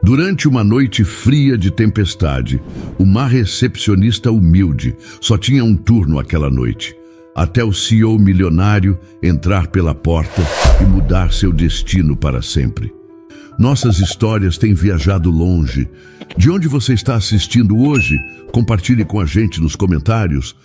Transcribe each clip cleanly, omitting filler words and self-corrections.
Durante uma noite fria de tempestade, uma recepcionista humilde só tinha um turno aquela noite, até o CEO milionário entrar pela porta e mudar seu destino para sempre. Nossas histórias têm viajado longe. De onde você está assistindo hoje? Compartilhe com a gente nos comentários.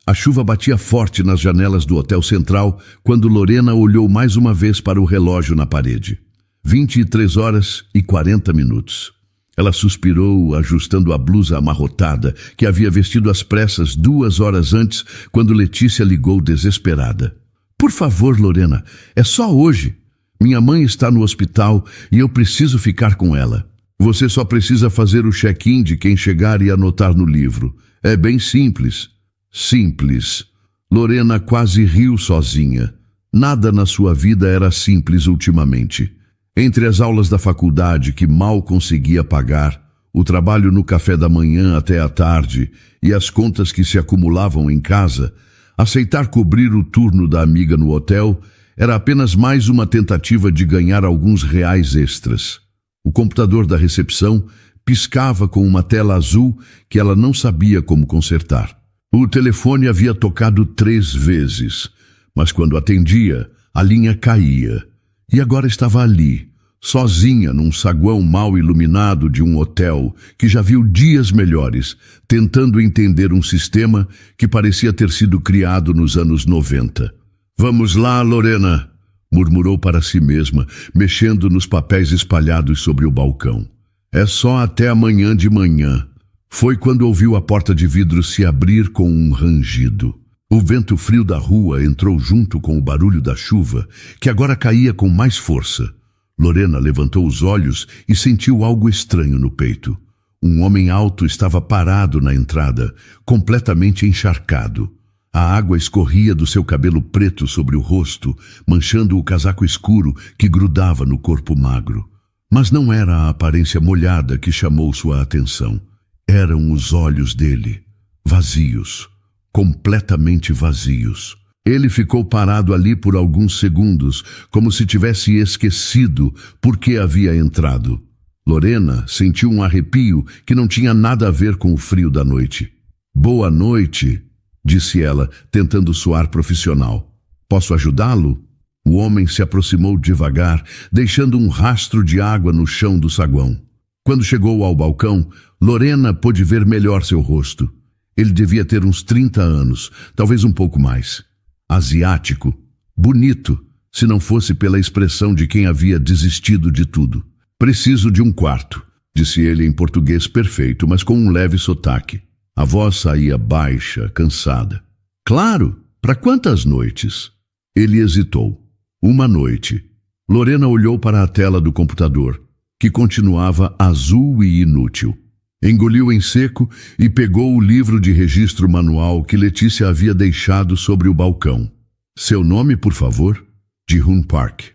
A chuva batia forte nas janelas do Hotel Central quando Lorena olhou mais uma vez para o relógio na parede. 23h40. Ela suspirou, ajustando a blusa amarrotada que havia vestido às pressas 2 horas antes, quando Letícia ligou desesperada. Por favor, Lorena, é só hoje. Minha mãe está no hospital e eu preciso ficar com ela. Você só precisa fazer o check-in de quem chegar e anotar no livro. É bem simples. Simples. Lorena quase riu sozinha. Nada na sua vida era simples ultimamente. Entre as aulas da faculdade que mal conseguia pagar, o trabalho no café da manhã até a tarde e as contas que se acumulavam em casa, aceitar cobrir o turno da amiga no hotel era apenas mais uma tentativa de ganhar alguns reais extras. O computador da recepção piscava com uma tela azul que ela não sabia como consertar. O telefone havia tocado 3 vezes, mas quando atendia, a linha caía. E agora estava ali, sozinha num saguão mal iluminado de um hotel que já viu dias melhores, tentando entender um sistema que parecia ter sido criado nos anos 90. Vamos lá, Lorena, murmurou para si mesma, mexendo nos papéis espalhados sobre o balcão. É só até amanhã de manhã. Foi quando ouviu a porta de vidro se abrir com um rangido. O vento frio da rua entrou junto com o barulho da chuva, que agora caía com mais força. Lorena levantou os olhos e sentiu algo estranho no peito. Um homem alto estava parado na entrada, completamente encharcado. A água escorria do seu cabelo preto sobre o rosto, manchando o casaco escuro que grudava no corpo magro. Mas não era a aparência molhada que chamou sua atenção. Eram os olhos dele, vazios. Completamente vazios. Ele ficou parado ali por alguns segundos, como se tivesse esquecido por que havia entrado. Lorena sentiu um arrepio que não tinha nada a ver com o frio da noite. Boa noite, disse ela, tentando soar profissional. Posso ajudá-lo? O homem se aproximou devagar, deixando um rastro de água no chão do saguão. Quando chegou ao balcão, Lorena pôde ver melhor seu rosto. Ele devia ter uns 30 anos, talvez um pouco mais. Asiático, bonito, se não fosse pela expressão de quem havia desistido de tudo. Preciso de um quarto, disse ele em português perfeito, mas com um leve sotaque. A voz saía baixa, cansada. Claro, para quantas noites? Ele hesitou. 1 noite. Lorena olhou para a tela do computador, que continuava azul e inútil. Engoliu em seco e pegou o livro de registro manual que Letícia havia deixado sobre o balcão. Seu nome, por favor? Ji-hoon Park.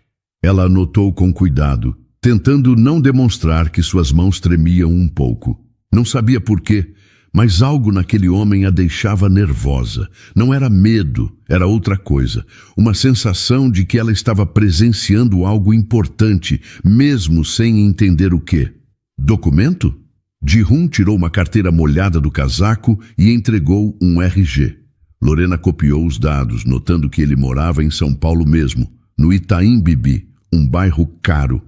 Ela anotou com cuidado, tentando não demonstrar que suas mãos tremiam um pouco. Não sabia por quê, mas algo naquele homem a deixava nervosa. Não era medo, era outra coisa. Uma sensação de que ela estava presenciando algo importante, mesmo sem entender o quê. Documento? Ji-hoon tirou uma carteira molhada do casaco e entregou um RG. Lorena copiou os dados, notando que ele morava em São Paulo mesmo, no Itaim Bibi, um bairro caro.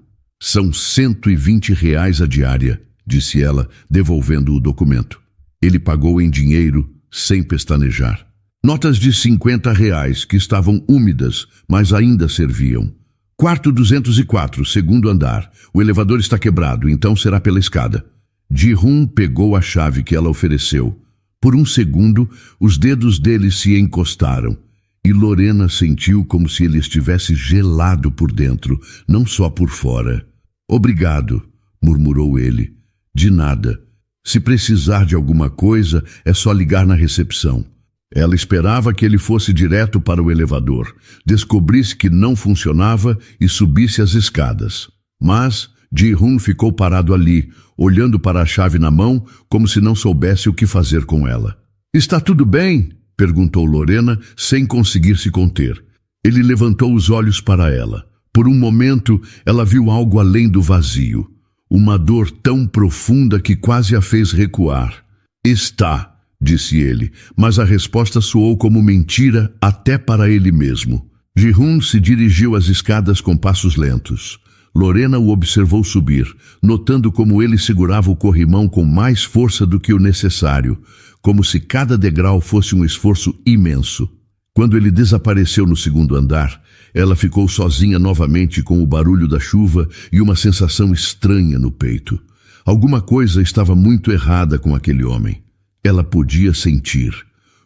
São R$120 a diária, disse ela, devolvendo o documento. Ele pagou em dinheiro, sem pestanejar. Notas de R$50 que estavam úmidas, mas ainda serviam. Quarto 204, segundo andar. O elevador está quebrado, então será pela escada. Ji-hoon pegou a chave que ela ofereceu. Por um segundo, os dedos dele se encostaram, e Lorena sentiu como se ele estivesse gelado por dentro, não só por fora. Obrigado, murmurou ele. De nada. Se precisar de alguma coisa, é só ligar na recepção. Ela esperava que ele fosse direto para o elevador, descobrisse que não funcionava e subisse as escadas. Mas Ji-hoon ficou parado ali, olhando para a chave na mão, como se não soubesse o que fazer com ela. Está tudo bem? Perguntou Lorena, sem conseguir se conter. Ele levantou os olhos para ela. Por um momento, ela viu algo além do vazio. uma dor tão profunda que quase a fez recuar. Está, disse ele, mas a resposta soou como mentira até para ele mesmo. Ji-hoon se dirigiu às escadas com passos lentos. Lorena o observou subir, notando como ele segurava o corrimão com mais força do que o necessário, como se cada degrau fosse um esforço imenso. Quando ele desapareceu no segundo andar, ela ficou sozinha novamente com o barulho da chuva e uma sensação estranha no peito. Alguma coisa estava muito errada com aquele homem. Ela podia sentir.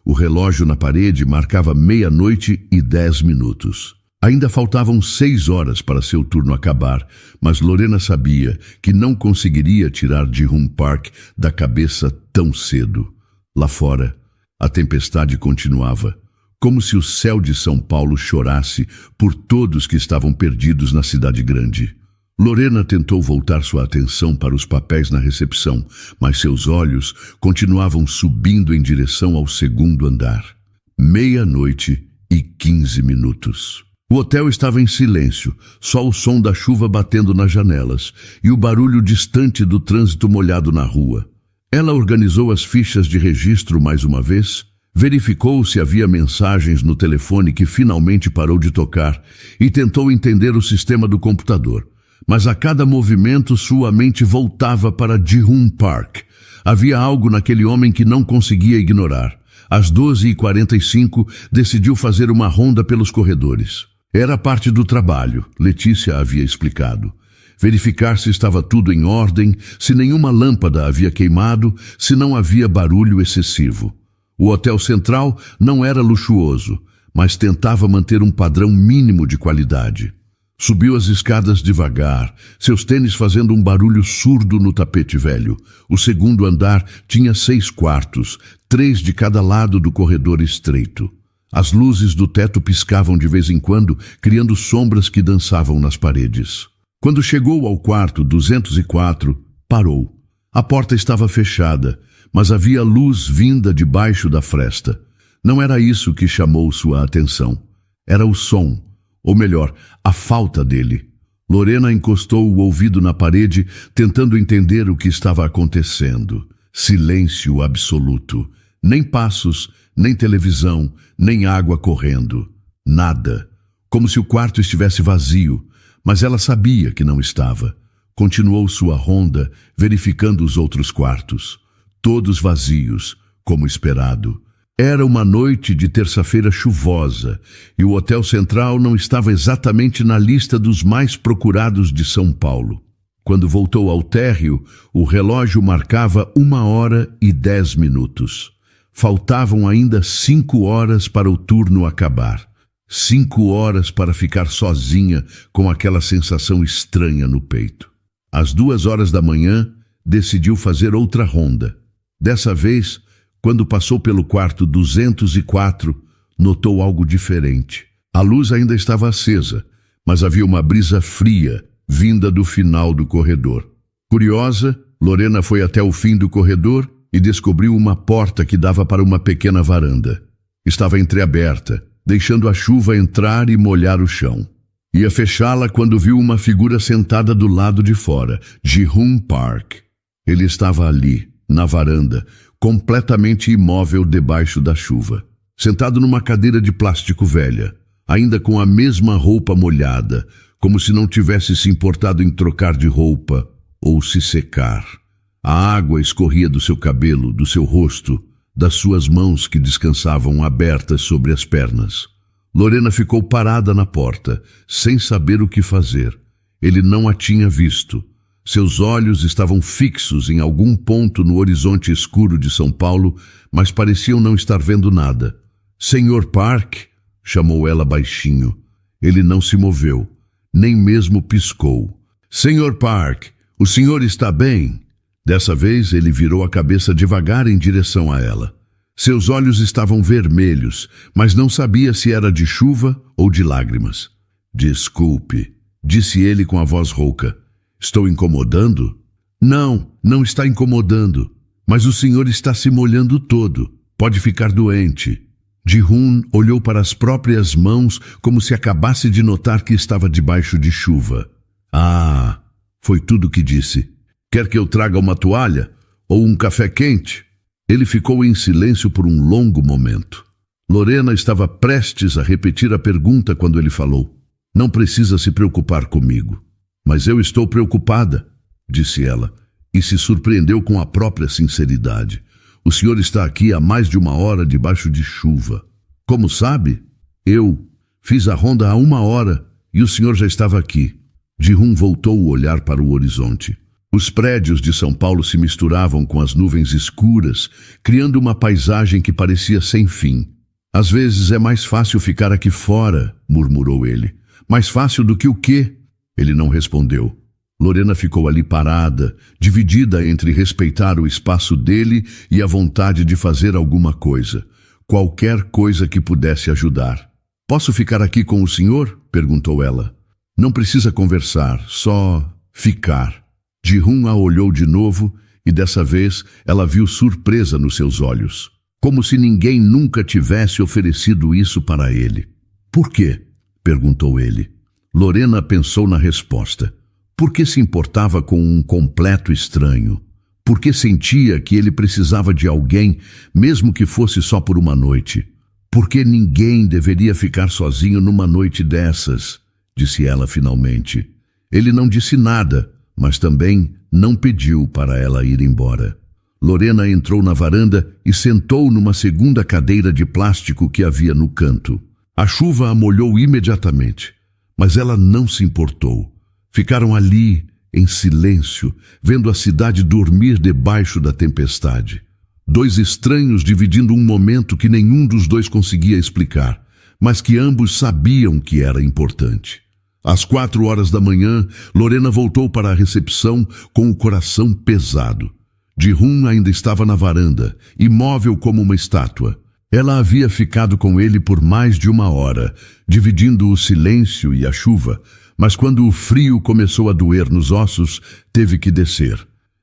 O relógio na parede marcava 00:10. Ainda faltavam 6 horas para seu turno acabar, mas Lorena sabia que não conseguiria tirar Ji-hoon Park da cabeça tão cedo. Lá fora, a tempestade continuava, como se o céu de São Paulo chorasse por todos que estavam perdidos na cidade grande. Lorena tentou voltar sua atenção para os papéis na recepção, mas seus olhos continuavam subindo em direção ao segundo andar. 00:15. O hotel estava em silêncio, só o som da chuva batendo nas janelas e o barulho distante do trânsito molhado na rua. Ela organizou as fichas de registro mais uma vez, verificou se havia mensagens no telefone que finalmente parou de tocar e tentou entender o sistema do computador. Mas a cada movimento sua mente voltava para Ji-hoon Park. Havia algo naquele homem que não conseguia ignorar. Às 12:45, decidiu fazer uma ronda pelos corredores. Era parte do trabalho, Letícia havia explicado. Verificar se estava tudo em ordem, se nenhuma lâmpada havia queimado, se não havia barulho excessivo. O Hotel Central não era luxuoso, mas tentava manter um padrão mínimo de qualidade. Subiu as escadas devagar, seus tênis fazendo um barulho surdo no tapete velho. O segundo andar tinha 6 quartos, 3 de cada lado do corredor estreito. As luzes do teto piscavam de vez em quando, criando sombras que dançavam nas paredes. Quando chegou ao quarto 204, parou. A porta estava fechada, mas havia luz vinda debaixo da fresta. Não era isso que chamou sua atenção. Era o som, ou melhor, a falta dele. Lorena encostou o ouvido na parede, tentando entender o que estava acontecendo. Silêncio absoluto. Nem passos, nem televisão, nem água correndo. Nada. Como se o quarto estivesse vazio, mas ela sabia que não estava. Continuou sua ronda, verificando os outros quartos. Todos vazios, como esperado. Era uma noite de terça-feira chuvosa e o Hotel Central não estava exatamente na lista dos mais procurados de São Paulo. Quando voltou ao térreo, o relógio marcava 1:10. Faltavam ainda 5 horas para o turno acabar. 5 horas para ficar sozinha com aquela sensação estranha no peito. Às 2h, decidiu fazer outra ronda. Dessa vez, quando passou pelo quarto 204, notou algo diferente. A luz ainda estava acesa, mas havia uma brisa fria vinda do final do corredor. Curiosa, Lorena foi até o fim do corredor e descobriu uma porta que dava para uma pequena varanda. Estava entreaberta, deixando a chuva entrar e molhar o chão. Ia fechá-la quando viu uma figura sentada do lado de fora, Ji-hoon Park. Ele estava ali, na varanda, completamente imóvel debaixo da chuva, sentado numa cadeira de plástico velha, ainda com a mesma roupa molhada, como se não tivesse se importado em trocar de roupa ou se secar. A água escorria do seu cabelo, do seu rosto, das suas mãos que descansavam abertas sobre as pernas. Lorena ficou parada na porta, sem saber o que fazer. Ele não a tinha visto. Seus olhos estavam fixos em algum ponto no horizonte escuro de São Paulo, mas pareciam não estar vendo nada. "Senhor Park?", chamou ela baixinho. Ele não se moveu, nem mesmo piscou. "Senhor Park, o senhor está bem?" Dessa vez ele virou a cabeça devagar em direção a ela. Seus olhos estavam vermelhos, mas não sabia se era de chuva ou de lágrimas. "Desculpe", disse ele com a voz rouca. "Estou incomodando?" Não, não está incomodando. Mas o senhor está se molhando todo. Pode ficar doente." Ji-hoon olhou para as próprias mãos como se acabasse de notar que estava debaixo de chuva. "Ah", foi tudo o que disse. Quer que eu traga uma toalha? Ou um café quente? Ele ficou em silêncio por um longo momento. Lorena estava prestes a repetir a pergunta quando ele falou. Não precisa se preocupar comigo. Mas eu estou preocupada, disse ela, e se surpreendeu com a própria sinceridade. O senhor está aqui há mais de 1 hora debaixo de chuva. Como sabe? Eu fiz a ronda há 1 hora e o senhor já estava aqui. Ji-hun voltou o olhar para o horizonte. Os prédios de São Paulo se misturavam com as nuvens escuras, criando uma paisagem que parecia sem fim. Às vezes é mais fácil ficar aqui fora, murmurou ele. Mais fácil do que o quê? Ele não respondeu. Lorena ficou ali parada, dividida entre respeitar o espaço dele e a vontade de fazer alguma coisa. Qualquer coisa que pudesse ajudar. Posso ficar aqui com o senhor? Perguntou ela. Não precisa conversar, só ficar. Ji-hun a olhou de novo e dessa vez ela viu surpresa nos seus olhos. Como se ninguém nunca tivesse oferecido isso para ele. Por quê? Perguntou ele. Lorena pensou na resposta. Por que se importava com um completo estranho? Por que sentia que ele precisava de alguém, mesmo que fosse só por uma noite? Por que ninguém deveria ficar sozinho numa noite dessas? Disse ela finalmente. Ele não disse nada, mas também não pediu para ela ir embora. Lorena entrou na varanda e sentou numa segunda cadeira de plástico que havia no canto. A chuva a molhou imediatamente, mas ela não se importou. Ficaram ali, em silêncio, vendo a cidade dormir debaixo da tempestade. 2 estranhos dividindo um momento que nenhum dos dois conseguia explicar, mas que ambos sabiam que era importante. Às 4 horas da manhã, Lorena voltou para a recepção com o coração pesado. Ji-hun ainda estava na varanda, imóvel como uma estátua. Ela havia ficado com ele por mais de 1 hora, dividindo o silêncio e a chuva, mas quando o frio começou a doer nos ossos, teve que descer.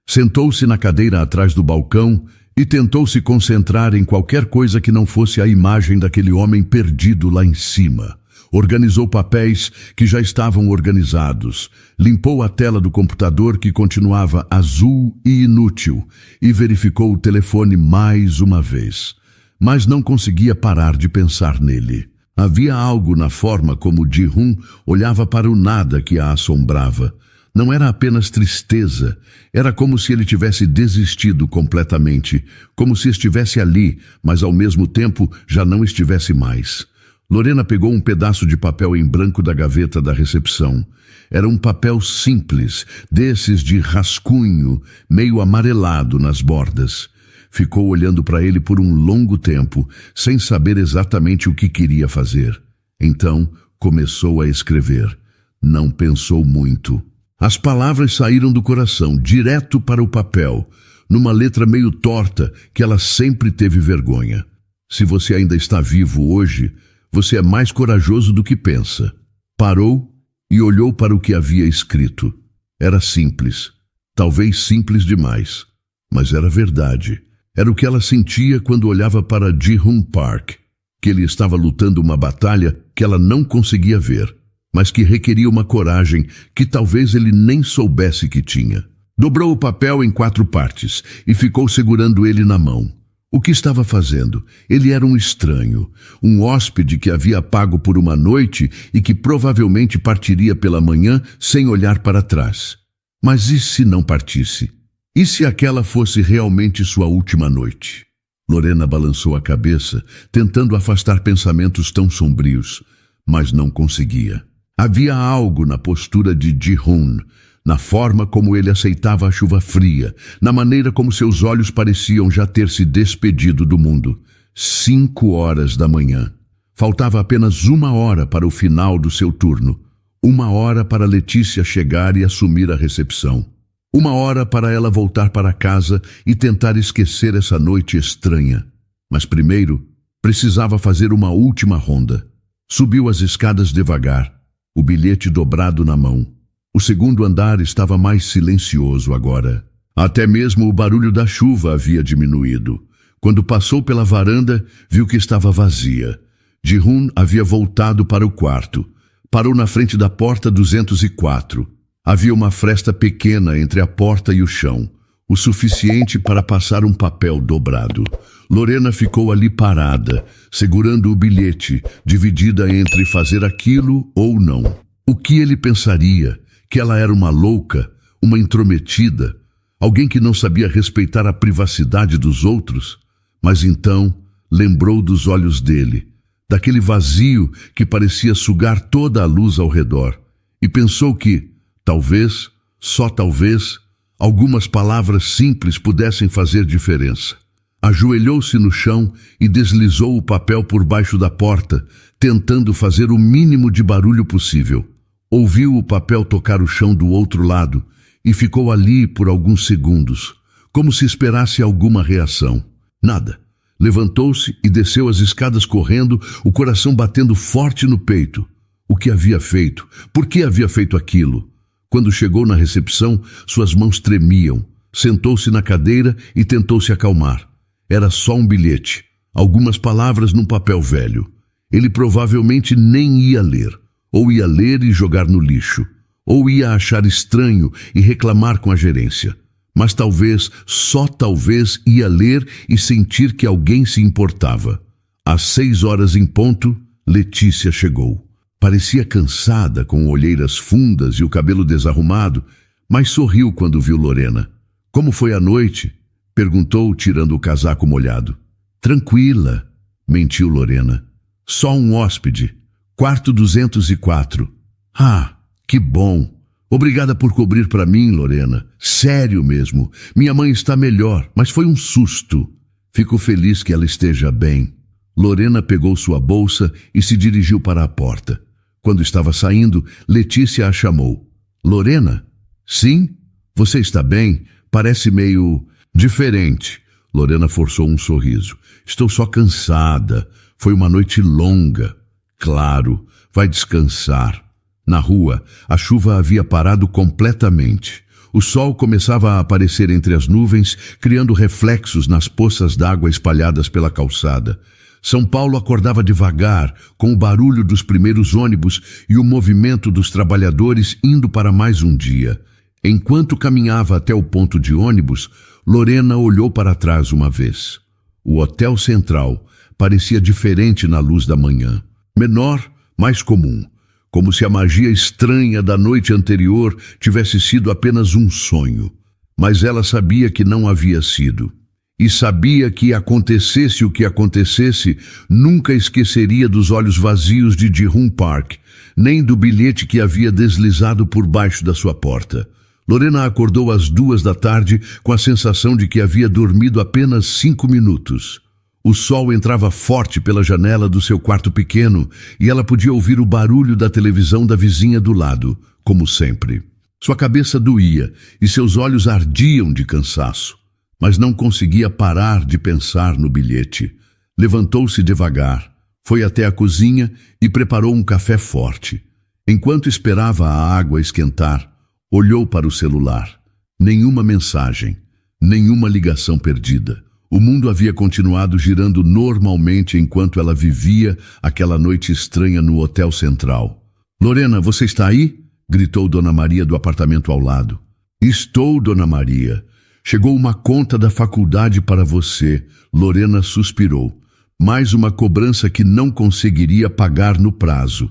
Sentou-se na cadeira atrás do balcão e tentou se concentrar em qualquer coisa que não fosse a imagem daquele homem perdido lá em cima. Organizou papéis que já estavam organizados, limpou a tela do computador que continuava azul e inútil e verificou o telefone mais uma vez. Mas não conseguia parar de pensar nele. Havia algo na forma como Ji-hun olhava para o nada que a assombrava. Não era apenas tristeza, era como se ele tivesse desistido completamente, como se estivesse ali, mas ao mesmo tempo já não estivesse mais. Lorena pegou um pedaço de papel em branco da gaveta da recepção. Era um papel simples, desses de rascunho, meio amarelado nas bordas. Ficou olhando para ele por um longo tempo, sem saber exatamente o que queria fazer. Então, começou a escrever. Não pensou muito. As palavras saíram do coração, direto para o papel, numa letra meio torta que ela sempre teve vergonha. Se você ainda está vivo hoje, você é mais corajoso do que pensa. Parou e olhou para o que havia escrito. Era simples, talvez simples demais, mas era verdade. Era o que ela sentia quando olhava para Ji-hun Park, que ele estava lutando uma batalha que ela não conseguia ver, mas que requeria uma coragem que talvez ele nem soubesse que tinha. Dobrou o papel em 4 partes e ficou segurando ele na mão. O que estava fazendo? Ele era um estranho, um hóspede que havia pago por uma noite e que provavelmente partiria pela manhã sem olhar para trás. Mas e se não partisse? E se aquela fosse realmente sua última noite? Lorena balançou a cabeça, tentando afastar pensamentos tão sombrios, mas não conseguia. Havia algo na postura de Ji-hun, na forma como ele aceitava a chuva fria, na maneira como seus olhos pareciam já ter se despedido do mundo. 5 horas da manhã. Faltava apenas 1 hora para o final do seu turno. 1 hora para Letícia chegar e assumir a recepção. 1 hora para ela voltar para casa e tentar esquecer essa noite estranha. Mas primeiro, precisava fazer uma última ronda. Subiu as escadas devagar, o bilhete dobrado na mão. O segundo andar estava mais silencioso agora. Até mesmo o barulho da chuva havia diminuído. Quando passou pela varanda, viu que estava vazia. Ji-hun havia voltado para o quarto. Parou na frente da porta 204. Havia uma fresta pequena entre a porta e o chão, o suficiente para passar um papel dobrado. Lorena ficou ali parada, segurando o bilhete, dividida entre fazer aquilo ou não. O que ele pensaria? Que ela era uma louca, uma intrometida, alguém que não sabia respeitar a privacidade dos outros? Mas então lembrou dos olhos dele, daquele vazio que parecia sugar toda a luz ao redor, e pensou que, talvez, só talvez, algumas palavras simples pudessem fazer diferença. Ajoelhou-se no chão e deslizou o papel por baixo da porta, tentando fazer o mínimo de barulho possível. Ouviu o papel tocar o chão do outro lado e ficou ali por alguns segundos, como se esperasse alguma reação. Nada. Levantou-se e desceu as escadas correndo, o coração batendo forte no peito. O que havia feito? Por que havia feito aquilo? Quando chegou na recepção, suas mãos tremiam. Sentou-se na cadeira e tentou se acalmar. Era só um bilhete, algumas palavras num papel velho. Ele provavelmente nem ia ler, ou ia ler e jogar no lixo, ou ia achar estranho e reclamar com a gerência. Mas talvez, só talvez, ia ler e sentir que alguém se importava. Às 6 horas em ponto, Letícia chegou. Parecia cansada, com olheiras fundas e o cabelo desarrumado, mas sorriu quando viu Lorena. Como foi a noite? Perguntou, tirando o casaco molhado. Tranquila, mentiu Lorena. Só um hóspede. Quarto 204. Ah, que bom. Obrigada por cobrir para mim, Lorena. Sério mesmo. Minha mãe está melhor, mas foi um susto. Fico feliz que ela esteja bem. Lorena pegou sua bolsa e se dirigiu para a porta. Quando estava saindo, Letícia a chamou. Lorena? Sim? Você está bem? Parece meio diferente. Lorena forçou um sorriso. Estou só cansada. Foi uma noite longa. Claro, vai descansar. Na rua, a chuva havia parado completamente. O sol começava a aparecer entre as nuvens, criando reflexos nas poças d'água espalhadas pela calçada. São Paulo acordava devagar, com o barulho dos primeiros ônibus e o movimento dos trabalhadores indo para mais um dia. Enquanto caminhava até o ponto de ônibus, Lorena olhou para trás uma vez. O Hotel Central parecia diferente na luz da manhã. Menor, mais comum. Como se a magia estranha da noite anterior tivesse sido apenas um sonho. Mas ela sabia que não havia sido. E sabia que acontecesse o que acontecesse, nunca esqueceria dos olhos vazios de Ji-Hoon Park, nem do bilhete que havia deslizado por baixo da sua porta. Lorena acordou às 2 da tarde com a sensação de que havia dormido apenas 5 minutos. O sol entrava forte pela janela do seu quarto pequeno e ela podia ouvir o barulho da televisão da vizinha do lado, como sempre. Sua cabeça doía e seus olhos ardiam de cansaço, mas não conseguia parar de pensar no bilhete. Levantou-se devagar, foi até a cozinha e preparou um café forte. Enquanto esperava a água esquentar, olhou para o celular. Nenhuma mensagem, nenhuma ligação perdida. O mundo havia continuado girando normalmente enquanto ela vivia aquela noite estranha no Hotel Central. Lorena, você está aí? Gritou Dona Maria do apartamento ao lado. Estou, Dona Maria. Chegou uma conta da faculdade para você. Lorena suspirou. Mais uma cobrança que não conseguiria pagar no prazo.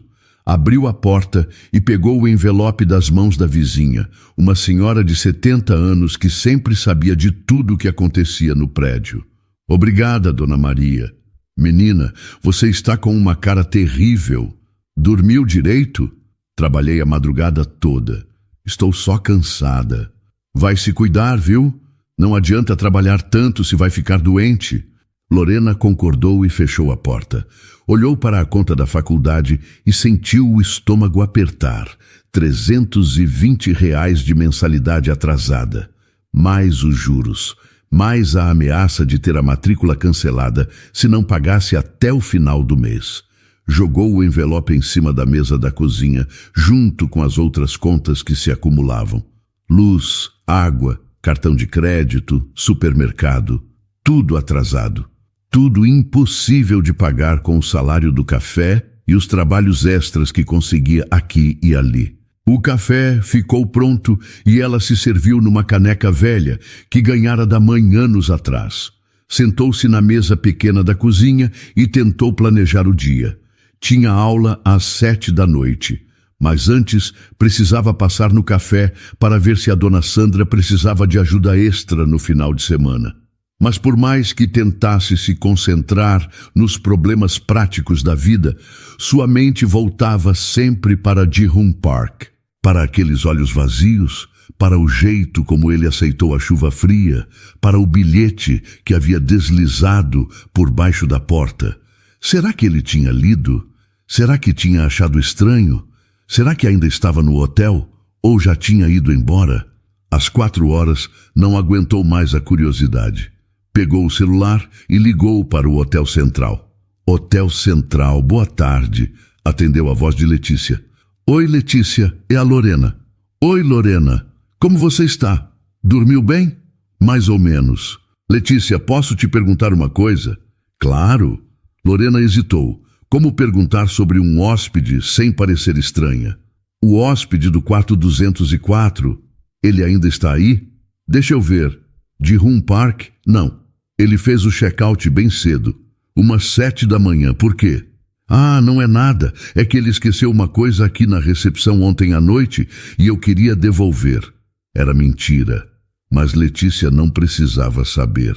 Abriu a porta e pegou o envelope das mãos da vizinha, uma senhora de 70 anos que sempre sabia de tudo o que acontecia no prédio. Obrigada, Dona Maria. Menina, você está com uma cara terrível. Dormiu direito? Trabalhei a madrugada toda. Estou só cansada. Vai se cuidar, viu? Não adianta trabalhar tanto se vai ficar doente. Lorena concordou e fechou a porta. Olhou para a conta da faculdade e sentiu o estômago apertar. R$320 de mensalidade atrasada. Mais os juros. Mais a ameaça de ter a matrícula cancelada se não pagasse até o final do mês. Jogou o envelope em cima da mesa da cozinha, junto com as outras contas que se acumulavam. Luz, água, cartão de crédito, supermercado. Tudo atrasado. Tudo impossível de pagar com o salário do café e os trabalhos extras que conseguia aqui e ali. O café ficou pronto e ela se serviu numa caneca velha que ganhara da mãe anos atrás. Sentou-se na mesa pequena da cozinha e tentou planejar o dia. Tinha aula às 7 da noite, mas antes precisava passar no café para ver se a dona Sandra precisava de ajuda extra no final de semana. Mas por mais que tentasse se concentrar nos problemas práticos da vida, sua mente voltava sempre para Ji-hoon Park, para aqueles olhos vazios, para o jeito como ele aceitou a chuva fria, para o bilhete que havia deslizado por baixo da porta. Será que ele tinha lido? Será que tinha achado estranho? Será que ainda estava no hotel? Ou já tinha ido embora? Às 4 horas, não aguentou mais a curiosidade. Pegou o celular e ligou para o Hotel Central. Hotel Central, boa tarde, atendeu a voz de Letícia. Oi, Letícia, é a Lorena. Oi, Lorena, como você está? Dormiu bem? Mais ou menos. Letícia, posso te perguntar uma coisa? Claro. Lorena hesitou. Como perguntar sobre um hóspede sem parecer estranha? O hóspede do quarto 204, ele ainda está aí? Deixa eu ver. Ji-hoon Park? Não. Ele fez o check-out bem cedo. Umas 7 da manhã. Por quê? Ah, não é nada. É que ele esqueceu uma coisa aqui na recepção ontem à noite e eu queria devolver. Era mentira. Mas Letícia não precisava saber.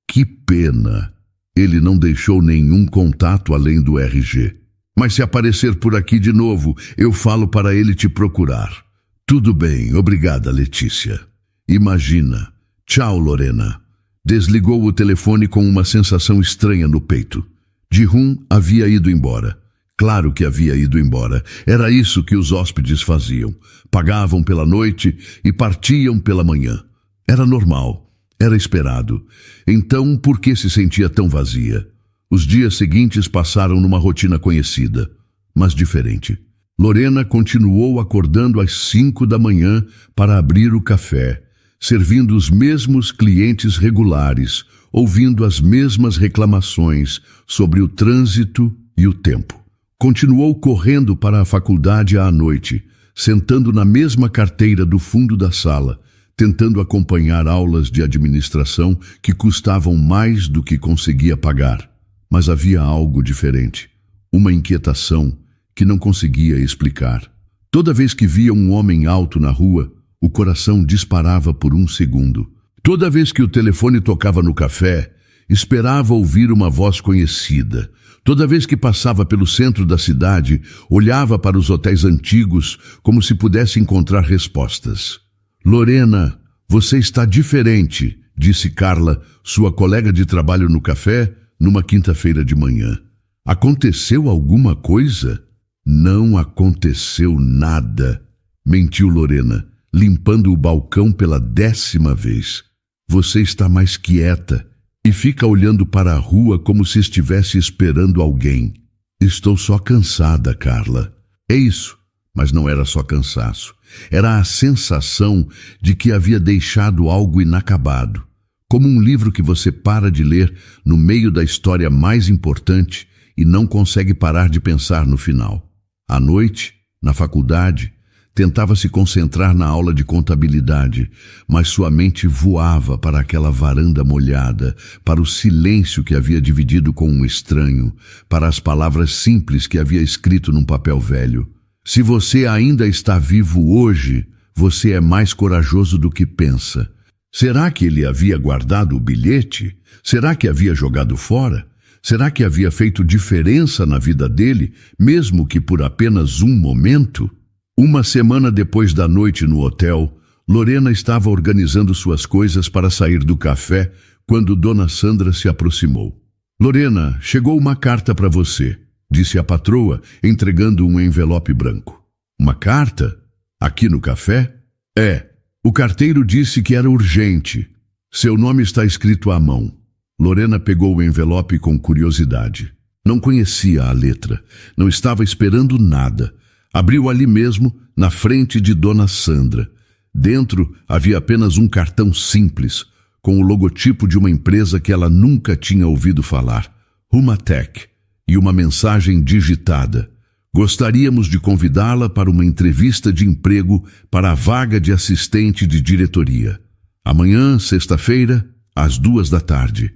Que pena. Ele não deixou nenhum contato além do RG. Mas se aparecer por aqui de novo, eu falo para ele te procurar. Tudo bem, obrigada, Letícia. Imagina. Tchau, Lorena. Desligou o telefone com uma sensação estranha no peito. Ji-hoon havia ido embora. Claro que havia ido embora. Era isso que os hóspedes faziam. Pagavam pela noite e partiam pela manhã. Era normal. Era esperado. Então, por que se sentia tão vazia? Os dias seguintes passaram numa rotina conhecida, mas diferente. Lorena continuou acordando às 5 da manhã para abrir o café, servindo os mesmos clientes regulares, ouvindo as mesmas reclamações sobre o trânsito e o tempo. Continuou correndo para a faculdade à noite, sentando na mesma carteira do fundo da sala, tentando acompanhar aulas de administração que custavam mais do que conseguia pagar. Mas havia algo diferente, uma inquietação que não conseguia explicar. Toda vez que via um homem alto na rua, o coração disparava por um segundo. Toda vez que o telefone tocava no café, esperava ouvir uma voz conhecida. Toda vez que passava pelo centro da cidade, olhava para os hotéis antigos como se pudesse encontrar respostas. Lorena, você está diferente, disse Carla, sua colega de trabalho no café, numa quinta-feira de manhã. Aconteceu alguma coisa? Não aconteceu nada, mentiu Lorena, limpando o balcão pela 10ª vez. Você está mais quieta e fica olhando para a rua como se estivesse esperando alguém. Estou só cansada, Carla. É isso, mas não era só cansaço. Era a sensação de que havia deixado algo inacabado. Como um livro que você para de ler no meio da história mais importante e não consegue parar de pensar no final. À noite, na faculdade, tentava se concentrar na aula de contabilidade, mas sua mente voava para aquela varanda molhada, para o silêncio que havia dividido com um estranho, para as palavras simples que havia escrito num papel velho. Se você ainda está vivo hoje, você é mais corajoso do que pensa. Será que ele havia guardado o bilhete? Será que havia jogado fora? Será que havia feito diferença na vida dele, mesmo que por apenas um momento? Uma semana depois da noite no hotel, Lorena estava organizando suas coisas para sair do café quando Dona Sandra se aproximou. Lorena, chegou uma carta para você, disse a patroa, entregando um envelope branco. Uma carta? Aqui no café? É. O carteiro disse que era urgente. Seu nome está escrito à mão. Lorena pegou o envelope com curiosidade. Não conhecia a letra. Não estava esperando nada. Abriu ali mesmo, na frente de Dona Sandra. Dentro havia apenas um cartão simples, com o logotipo de uma empresa que ela nunca tinha ouvido falar, Rumatech, e uma mensagem digitada. Gostaríamos de convidá-la para uma entrevista de emprego para a vaga de assistente de diretoria. Amanhã, sexta-feira, às 14h.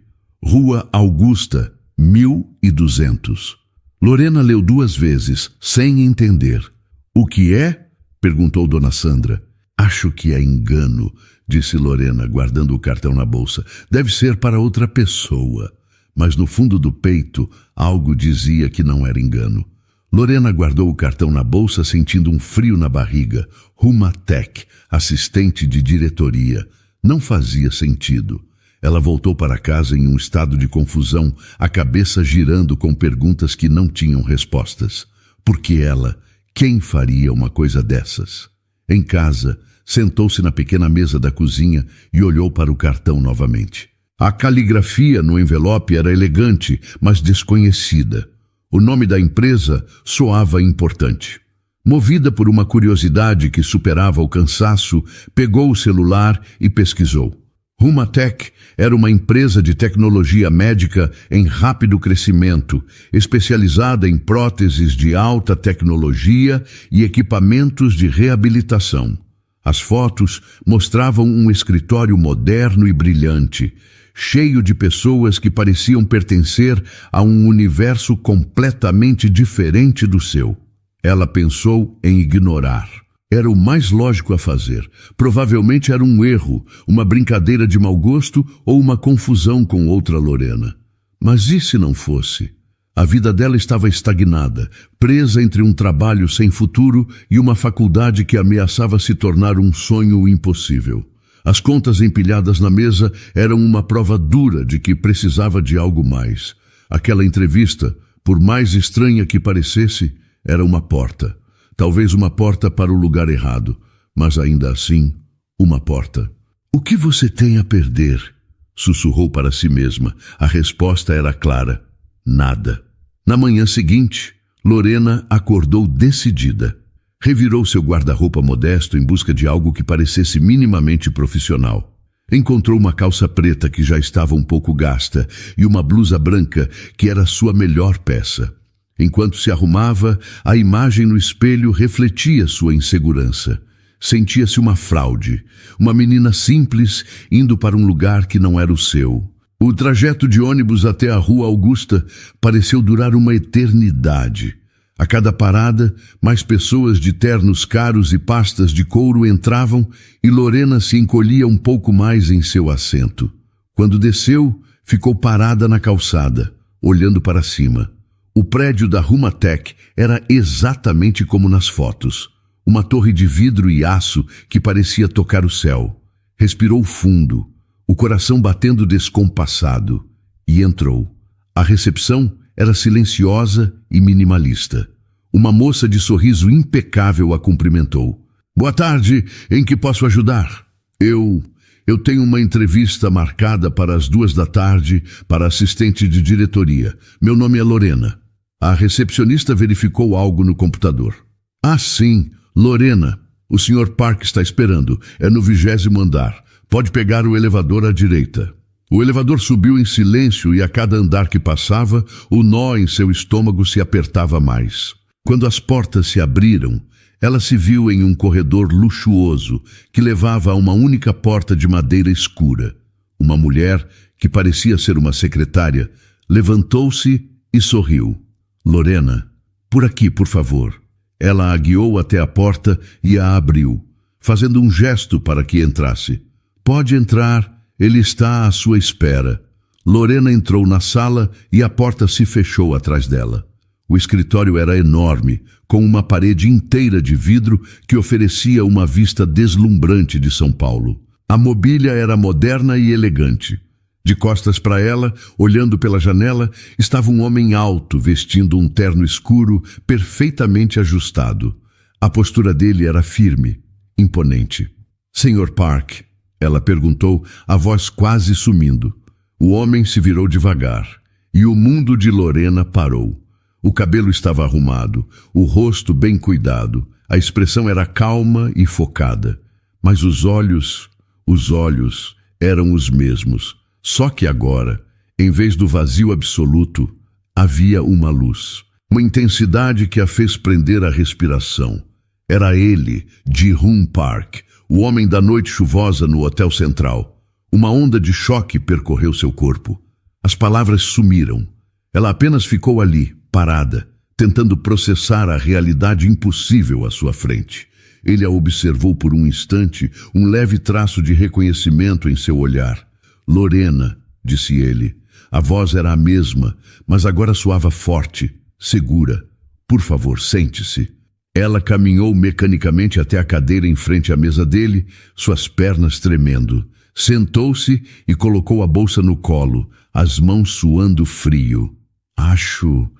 Rua Augusta, 1200. Lorena leu 2 vezes, sem entender. O que é? Perguntou Dona Sandra. Acho que é engano, disse Lorena, guardando o cartão na bolsa. Deve ser para outra pessoa. Mas no fundo do peito, algo dizia que não era engano. Lorena guardou o cartão na bolsa, sentindo um frio na barriga. Rumatec, assistente de diretoria. Não fazia sentido. Ela voltou para casa em um estado de confusão, a cabeça girando com perguntas que não tinham respostas. Porque ela, quem faria uma coisa dessas? Em casa, sentou-se na pequena mesa da cozinha e olhou para o cartão novamente. A caligrafia no envelope era elegante, mas desconhecida. O nome da empresa soava importante. Movida por uma curiosidade que superava o cansaço, pegou o celular e pesquisou. Rumatec era uma empresa de tecnologia médica em rápido crescimento, especializada em próteses de alta tecnologia e equipamentos de reabilitação. As fotos mostravam um escritório moderno e brilhante, cheio de pessoas que pareciam pertencer a um universo completamente diferente do seu. Ela pensou em ignorar. Era o mais lógico a fazer. Provavelmente era um erro, uma brincadeira de mau gosto ou uma confusão com outra Lorena. Mas e se não fosse? A vida dela estava estagnada, presa entre um trabalho sem futuro e uma faculdade que ameaçava se tornar um sonho impossível. As contas empilhadas na mesa eram uma prova dura de que precisava de algo mais. Aquela entrevista, por mais estranha que parecesse, era uma porta. Talvez uma porta para o lugar errado, mas ainda assim, uma porta. O que você tem a perder? Sussurrou para si mesma. A resposta era clara. Nada. Na manhã seguinte, Lorena acordou decidida. Revirou seu guarda-roupa modesto em busca de algo que parecesse minimamente profissional. Encontrou uma calça preta que já estava um pouco gasta e uma blusa branca que era sua melhor peça. Enquanto se arrumava, a imagem no espelho refletia sua insegurança. Sentia-se uma fraude, uma menina simples indo para um lugar que não era o seu. O trajeto de ônibus até a Rua Augusta pareceu durar uma eternidade. A cada parada, mais pessoas de ternos caros e pastas de couro entravam e Lorena se encolhia um pouco mais em seu assento. Quando desceu, ficou parada na calçada, olhando para cima. O prédio da Rumatec era exatamente como nas fotos. Uma torre de vidro e aço que parecia tocar o céu. Respirou fundo, o coração batendo descompassado, e entrou. A recepção era silenciosa e minimalista. Uma moça de sorriso impecável a cumprimentou. Boa tarde, em que posso ajudar? Eu tenho uma entrevista marcada para as 14h para assistente de diretoria. Meu nome é Lorena. A recepcionista verificou algo no computador. Ah, sim, Lorena. O Sr. Park está esperando. É no 20º andar. Pode pegar o elevador à direita. O elevador subiu em silêncio e a cada andar que passava, o nó em seu estômago se apertava mais. Quando as portas se abriram, ela se viu em um corredor luxuoso que levava a uma única porta de madeira escura. Uma mulher, que parecia ser uma secretária, levantou-se e sorriu. Lorena, por aqui, por favor. Ela a guiou até a porta e a abriu, fazendo um gesto para que entrasse. Pode entrar. Ele está à sua espera. Lorena entrou na sala e a porta se fechou atrás dela. O escritório era enorme, com uma parede inteira de vidro que oferecia uma vista deslumbrante de São Paulo. A mobília era moderna e elegante. De costas para ela, olhando pela janela, estava um homem alto, vestindo um terno escuro, perfeitamente ajustado. A postura dele era firme, imponente. Sr. Park, ela perguntou, a voz quase sumindo. O homem se virou devagar, e o mundo de Lorena parou. O cabelo estava arrumado, o rosto bem cuidado, a expressão era calma e focada. Mas os olhos eram os mesmos. Só que agora, em vez do vazio absoluto, havia uma luz. uma intensidade que a fez prender a respiração. Era ele, Ji-hoon Park, o homem da noite chuvosa no Hotel Central. Uma onda de choque percorreu seu corpo. As palavras sumiram. Ela apenas ficou ali, parada, tentando processar a realidade impossível à sua frente. Ele a observou por um instante, um leve traço de reconhecimento em seu olhar. Lorena, disse ele. A voz era a mesma, mas agora soava forte, segura. Por favor, sente-se. Ela caminhou mecanicamente até a cadeira em frente à mesa dele, suas pernas tremendo. Sentou-se e colocou a bolsa no colo, as mãos suando frio. Acho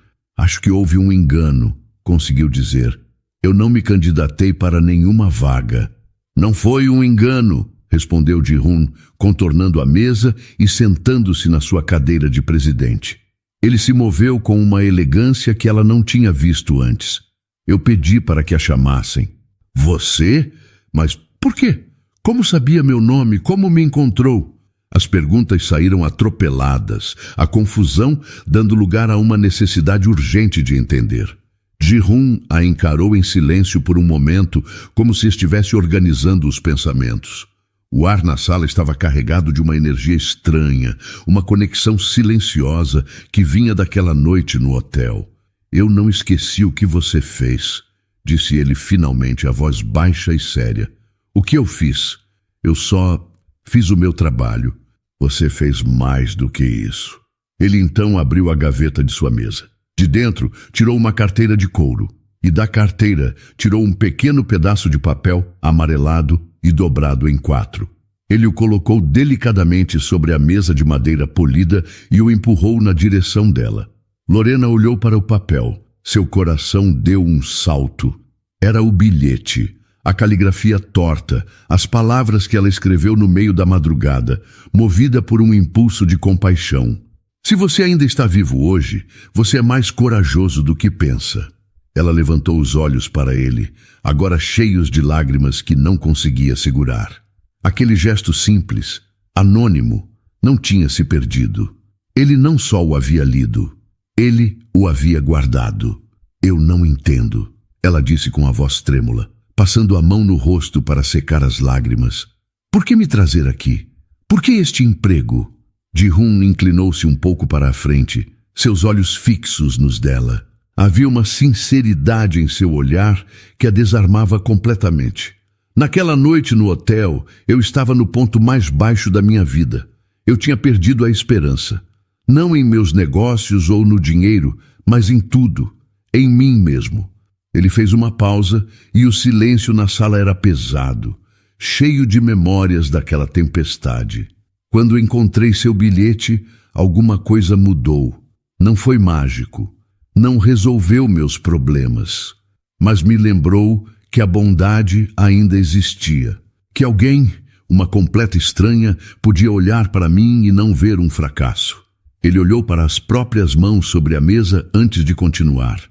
que houve um engano, conseguiu dizer. Eu não me candidatei para nenhuma vaga. Não foi um engano, respondeu Ji-hoon, contornando a mesa e sentando-se na sua cadeira de presidente. Ele se moveu com uma elegância que ela não tinha visto antes. Eu pedi para que a chamassem. Você? Mas por quê? Como sabia meu nome? Como me encontrou? As perguntas saíram atropeladas, a confusão dando lugar a uma necessidade urgente de entender. Ji-hoon a encarou em silêncio por um momento, como se estivesse organizando os pensamentos. O ar na sala estava carregado de uma energia estranha, uma conexão silenciosa que vinha daquela noite no hotel. Eu não esqueci o que você fez, disse ele finalmente, a voz baixa e séria. O que eu fiz? Eu só fiz o meu trabalho. Você fez mais do que isso. Ele então abriu a gaveta de sua mesa. De dentro, tirou uma carteira de couro. E da carteira, tirou um pequeno pedaço de papel amarelado e dobrado em 4. Ele o colocou delicadamente sobre a mesa de madeira polida e o empurrou na direção dela. Lorena olhou para o papel. Seu coração deu um salto. Era o bilhete. A caligrafia torta, as palavras que ela escreveu no meio da madrugada, movida por um impulso de compaixão. Se você ainda está vivo hoje, você é mais corajoso do que pensa. Ela levantou os olhos para ele, agora cheios de lágrimas que não conseguia segurar. Aquele gesto simples, anônimo, não tinha se perdido. Ele não só o havia lido, ele o havia guardado. Eu não entendo, ela disse com a voz trêmula, passando a mão no rosto para secar as lágrimas. Por que me trazer aqui? Por que este emprego? Ji-hoon inclinou-se um pouco para a frente, seus olhos fixos nos dela. Havia uma sinceridade em seu olhar que a desarmava completamente. Naquela noite no hotel, eu estava no ponto mais baixo da minha vida. Eu tinha perdido a esperança. Não em meus negócios ou no dinheiro, mas em tudo, em mim mesmo. Ele fez uma pausa e o silêncio na sala era pesado, cheio de memórias daquela tempestade. Quando encontrei seu bilhete, alguma coisa mudou. Não foi mágico, não resolveu meus problemas, mas me lembrou que a bondade ainda existia, que alguém, uma completa estranha, podia olhar para mim e não ver um fracasso. Ele olhou para as próprias mãos sobre a mesa antes de continuar.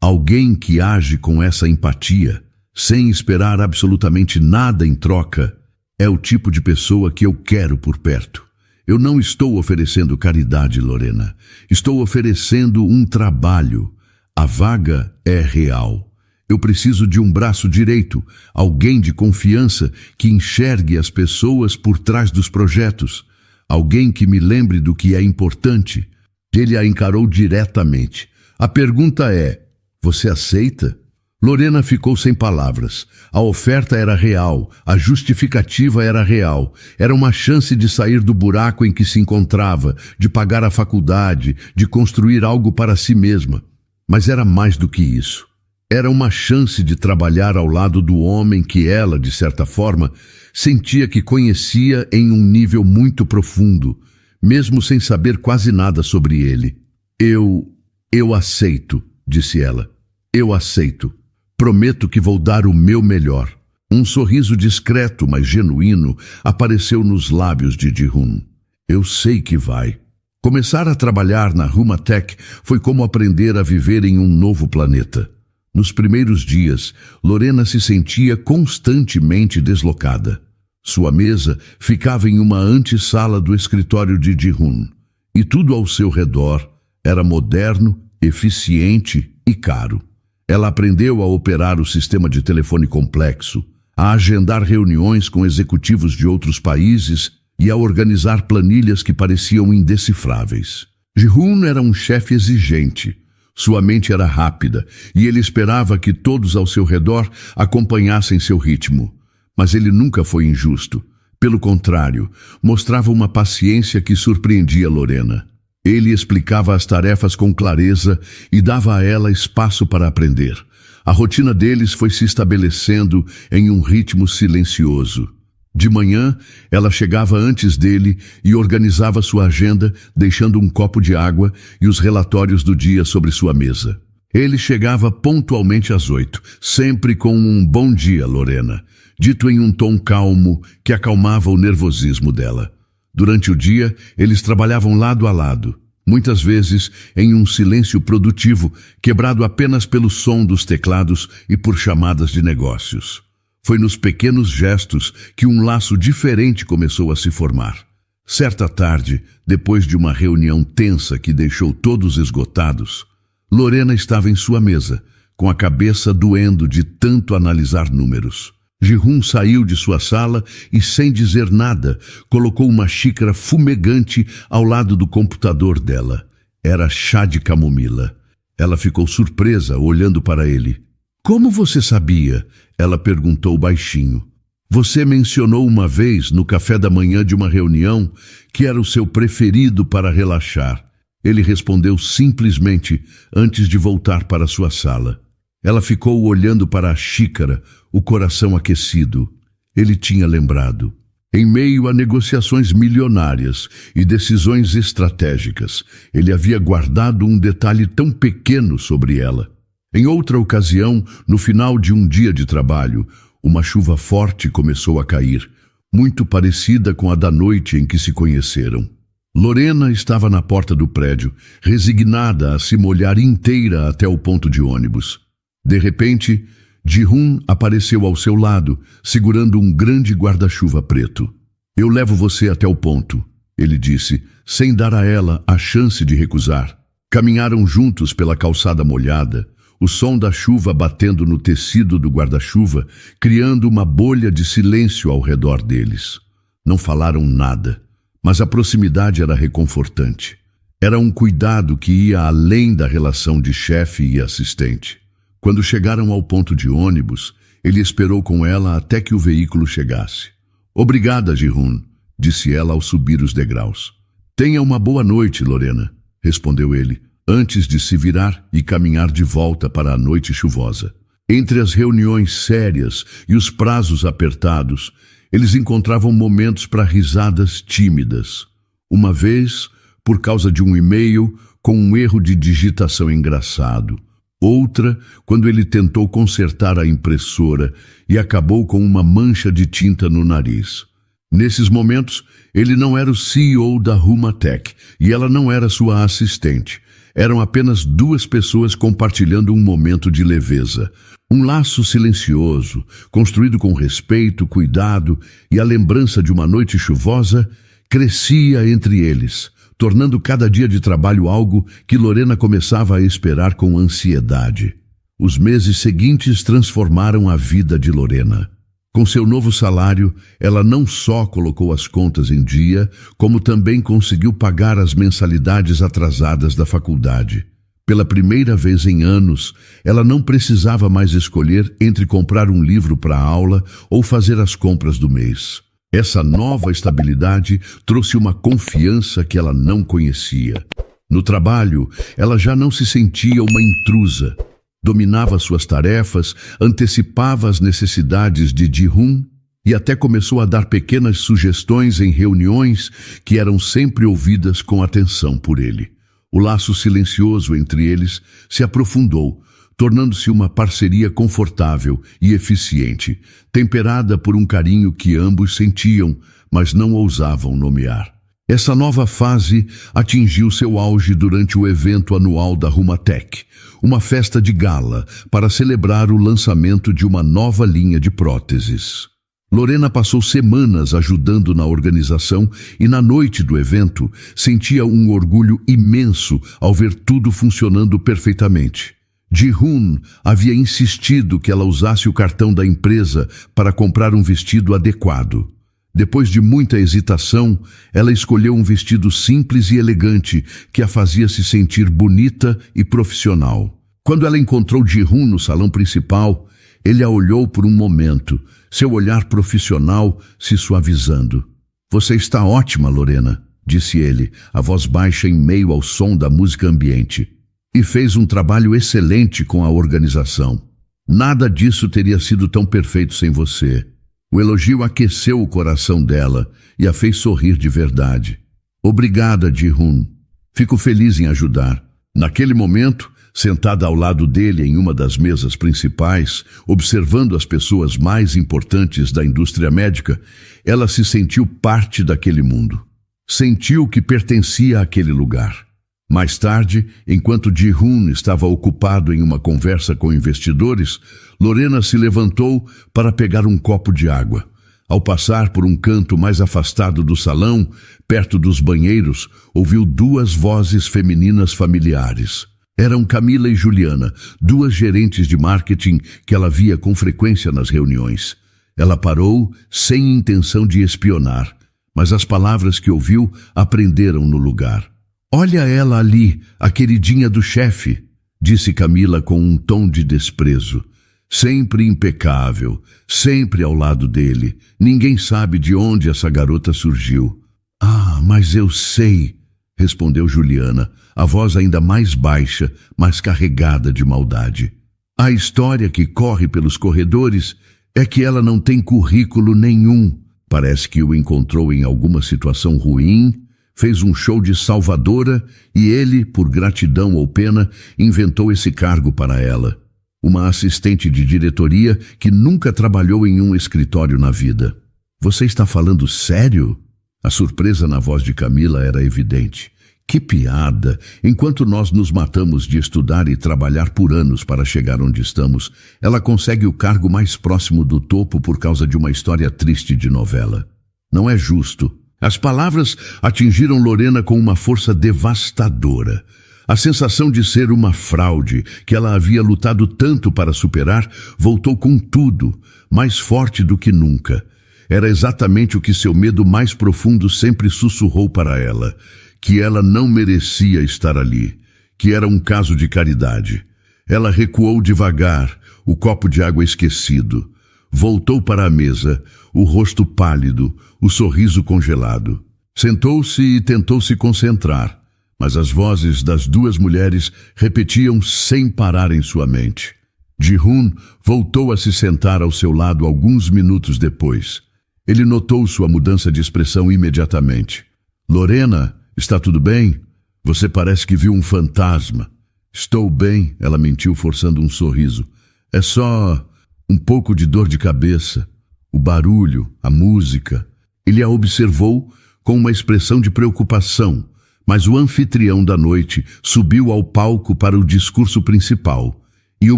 Alguém que age com essa empatia, sem esperar absolutamente nada em troca, é o tipo de pessoa que eu quero por perto. Eu não estou oferecendo caridade, Lorena. Estou oferecendo um trabalho. A vaga é real. Eu preciso de um braço direito, alguém de confiança que enxergue as pessoas por trás dos projetos. Alguém que me lembre do que é importante. Ele a encarou diretamente. A pergunta é: você aceita? Lorena ficou sem palavras. A oferta era real, a justificativa era real. Era uma chance de sair do buraco em que se encontrava, de pagar a faculdade, de construir algo para si mesma. Mas era mais do que isso. Era uma chance de trabalhar ao lado do homem que ela, de certa forma, sentia que conhecia em um nível muito profundo, mesmo sem saber quase nada sobre ele. Eu aceito, disse ela. Eu aceito. Prometo que vou dar o meu melhor. Um sorriso discreto, mas genuíno, apareceu nos lábios de Ji-hoon. Eu sei que vai. Começar a trabalhar na Rumatech foi como aprender a viver em um novo planeta. Nos primeiros dias, Lorena se sentia constantemente deslocada. Sua mesa ficava em uma antessala do escritório de Ji-hoon, e tudo ao seu redor era moderno, eficiente e caro. Ela aprendeu a operar o sistema de telefone complexo, a agendar reuniões com executivos de outros países e a organizar planilhas que pareciam indecifráveis. Ji-hoon era um chefe exigente. Sua mente era rápida e ele esperava que todos ao seu redor acompanhassem seu ritmo. Mas ele nunca foi injusto. Pelo contrário, mostrava uma paciência que surpreendia Lorena. Ele explicava as tarefas com clareza e dava a ela espaço para aprender. A rotina deles foi se estabelecendo em um ritmo silencioso. De manhã, ela chegava antes dele e organizava sua agenda, deixando um copo de água e os relatórios do dia sobre sua mesa. Ele chegava pontualmente às 8, sempre com um bom dia, Lorena, dito em um tom calmo que acalmava o nervosismo dela. Durante o dia, eles trabalhavam lado a lado, muitas vezes em um silêncio produtivo, quebrado apenas pelo som dos teclados e por chamadas de negócios. Foi nos pequenos gestos que um laço diferente começou a se formar. Certa tarde, depois de uma reunião tensa que deixou todos esgotados, Lorena estava em sua mesa, com a cabeça doendo de tanto analisar números. Ji-hoon saiu de sua sala e, sem dizer nada, colocou uma xícara fumegante ao lado do computador dela. Era chá de camomila. Ela ficou surpresa, olhando para ele. "Como você sabia?" Ela perguntou baixinho. "Você mencionou uma vez, no café da manhã de uma reunião, que era o seu preferido para relaxar." Ele respondeu simplesmente antes de voltar para sua sala. Ela ficou olhando para a xícara, o coração aquecido. Ele tinha lembrado. Em meio a negociações milionárias e decisões estratégicas, ele havia guardado um detalhe tão pequeno sobre ela. Em outra ocasião, no final de um dia de trabalho, uma chuva forte começou a cair, muito parecida com a da noite em que se conheceram. Lorena estava na porta do prédio, resignada a se molhar inteira até o ponto de ônibus. De repente, Ji-hoon apareceu ao seu lado, segurando um grande guarda-chuva preto. "Eu levo você até o ponto", ele disse, sem dar a ela a chance de recusar. Caminharam juntos pela calçada molhada, o som da chuva batendo no tecido do guarda-chuva, criando uma bolha de silêncio ao redor deles. Não falaram nada, mas a proximidade era reconfortante. Era um cuidado que ia além da relação de chefe e assistente. Quando chegaram ao ponto de ônibus, ele esperou com ela até que o veículo chegasse. "Obrigada, Ji-hoon", disse ela ao subir os degraus. "Tenha uma boa noite, Lorena", respondeu ele, antes de se virar e caminhar de volta para a noite chuvosa. Entre as reuniões sérias e os prazos apertados, eles encontravam momentos para risadas tímidas. Uma vez, por causa de um e-mail com um erro de digitação engraçado. Outra, quando ele tentou consertar a impressora e acabou com uma mancha de tinta no nariz. Nesses momentos, ele não era o CEO da Humatech e ela não era sua assistente. Eram apenas duas pessoas compartilhando um momento de leveza. Um laço silencioso, construído com respeito, cuidado e a lembrança de uma noite chuvosa, crescia entre eles, tornando cada dia de trabalho algo que Lorena começava a esperar com ansiedade. Os meses seguintes transformaram a vida de Lorena. Com seu novo salário, ela não só colocou as contas em dia, como também conseguiu pagar as mensalidades atrasadas da faculdade. Pela primeira vez em anos, ela não precisava mais escolher entre comprar um livro para a aula ou fazer as compras do mês. Essa nova estabilidade trouxe uma confiança que ela não conhecia. No trabalho, ela já não se sentia uma intrusa. Dominava suas tarefas, antecipava as necessidades de Ji-hoon e até começou a dar pequenas sugestões em reuniões que eram sempre ouvidas com atenção por ele. O laço silencioso entre eles se aprofundou, tornando-se uma parceria confortável e eficiente, temperada por um carinho que ambos sentiam, mas não ousavam nomear. Essa nova fase atingiu seu auge durante o evento anual da Humatech, uma festa de gala para celebrar o lançamento de uma nova linha de próteses. Lorena passou semanas ajudando na organização e na noite do evento sentia um orgulho imenso ao ver tudo funcionando perfeitamente. Ji-hoon havia insistido que ela usasse o cartão da empresa para comprar um vestido adequado. Depois de muita hesitação, ela escolheu um vestido simples e elegante que a fazia se sentir bonita e profissional. Quando ela encontrou Ji-hoon no salão principal, ele a olhou por um momento, seu olhar profissional se suavizando. "Você está ótima, Lorena", disse ele, a voz baixa em meio ao som da música ambiente. "E fez um trabalho excelente com a organização. Nada disso teria sido tão perfeito sem você." O elogio aqueceu o coração dela e a fez sorrir de verdade. "Obrigada, Ji-hoon. Fico feliz em ajudar." Naquele momento, sentada ao lado dele em uma das mesas principais, observando as pessoas mais importantes da indústria médica, ela se sentiu parte daquele mundo. Sentiu que pertencia àquele lugar. Mais tarde, enquanto Ji-hoon estava ocupado em uma conversa com investidores, Lorena se levantou para pegar um copo de água. Ao passar por um canto mais afastado do salão, perto dos banheiros, ouviu duas vozes femininas familiares. Eram Camila e Juliana, duas gerentes de marketing que ela via com frequência nas reuniões. Ela parou sem intenção de espionar, mas as palavras que ouviu a prenderam no lugar. "Olha ela ali, a queridinha do chefe", disse Camila com um tom de desprezo. "Sempre impecável, sempre ao lado dele. Ninguém sabe de onde essa garota surgiu." "Ah, mas eu sei", respondeu Juliana, a voz ainda mais baixa, mas carregada de maldade. "A história que corre pelos corredores é que ela não tem currículo nenhum. Parece que o encontrou em alguma situação ruim, fez um show de salvadora e ele, por gratidão ou pena, inventou esse cargo para ela. Uma assistente de diretoria que nunca trabalhou em um escritório na vida." "Você está falando sério?" A surpresa na voz de Camila era evidente. "Que piada! Enquanto nós nos matamos de estudar e trabalhar por anos para chegar onde estamos, ela consegue o cargo mais próximo do topo por causa de uma história triste de novela. Não é justo." As palavras atingiram Lorena com uma força devastadora. A sensação de ser uma fraude, que ela havia lutado tanto para superar, voltou com tudo, mais forte do que nunca. Era exatamente o que seu medo mais profundo sempre sussurrou para ela, que ela não merecia estar ali, que era um caso de caridade. Ela recuou devagar, o copo de água esquecido. Voltou para a mesa, o rosto pálido, o sorriso congelado. Sentou-se e tentou se concentrar, mas as vozes das duas mulheres repetiam sem parar em sua mente. Ji-hoon voltou a se sentar ao seu lado alguns minutos depois. Ele notou sua mudança de expressão imediatamente. "Lorena, está tudo bem? Você parece que viu um fantasma." "Estou bem", ela mentiu forçando um sorriso. "É só um pouco de dor de cabeça. O barulho, a música." Ele a observou com uma expressão de preocupação, mas o anfitrião da noite subiu ao palco para o discurso principal, e o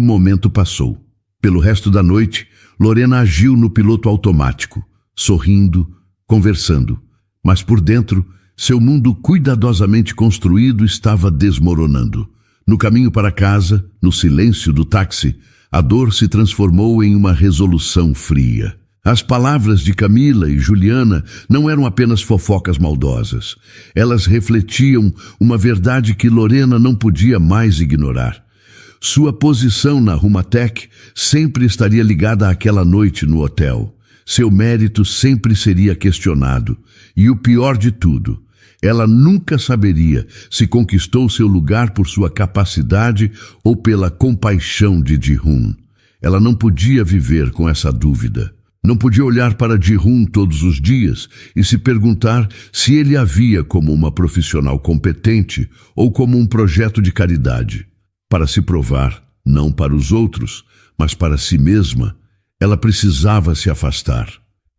momento passou. Pelo resto da noite, Lorena agiu no piloto automático, sorrindo, conversando, mas por dentro, seu mundo cuidadosamente construído estava desmoronando. No caminho para casa, no silêncio do táxi, a dor se transformou em uma resolução fria. As palavras de Camila e Juliana não eram apenas fofocas maldosas. Elas refletiam uma verdade que Lorena não podia mais ignorar. Sua posição na Rumatec sempre estaria ligada àquela noite no hotel. Seu mérito sempre seria questionado. E o pior de tudo, ela nunca saberia se conquistou seu lugar por sua capacidade ou pela compaixão de Ji-hoon. Ela não podia viver com essa dúvida. Não podia olhar para Ji-hoon todos os dias e se perguntar se ele a via como uma profissional competente ou como um projeto de caridade. Para se provar, não para os outros, mas para si mesma, ela precisava se afastar.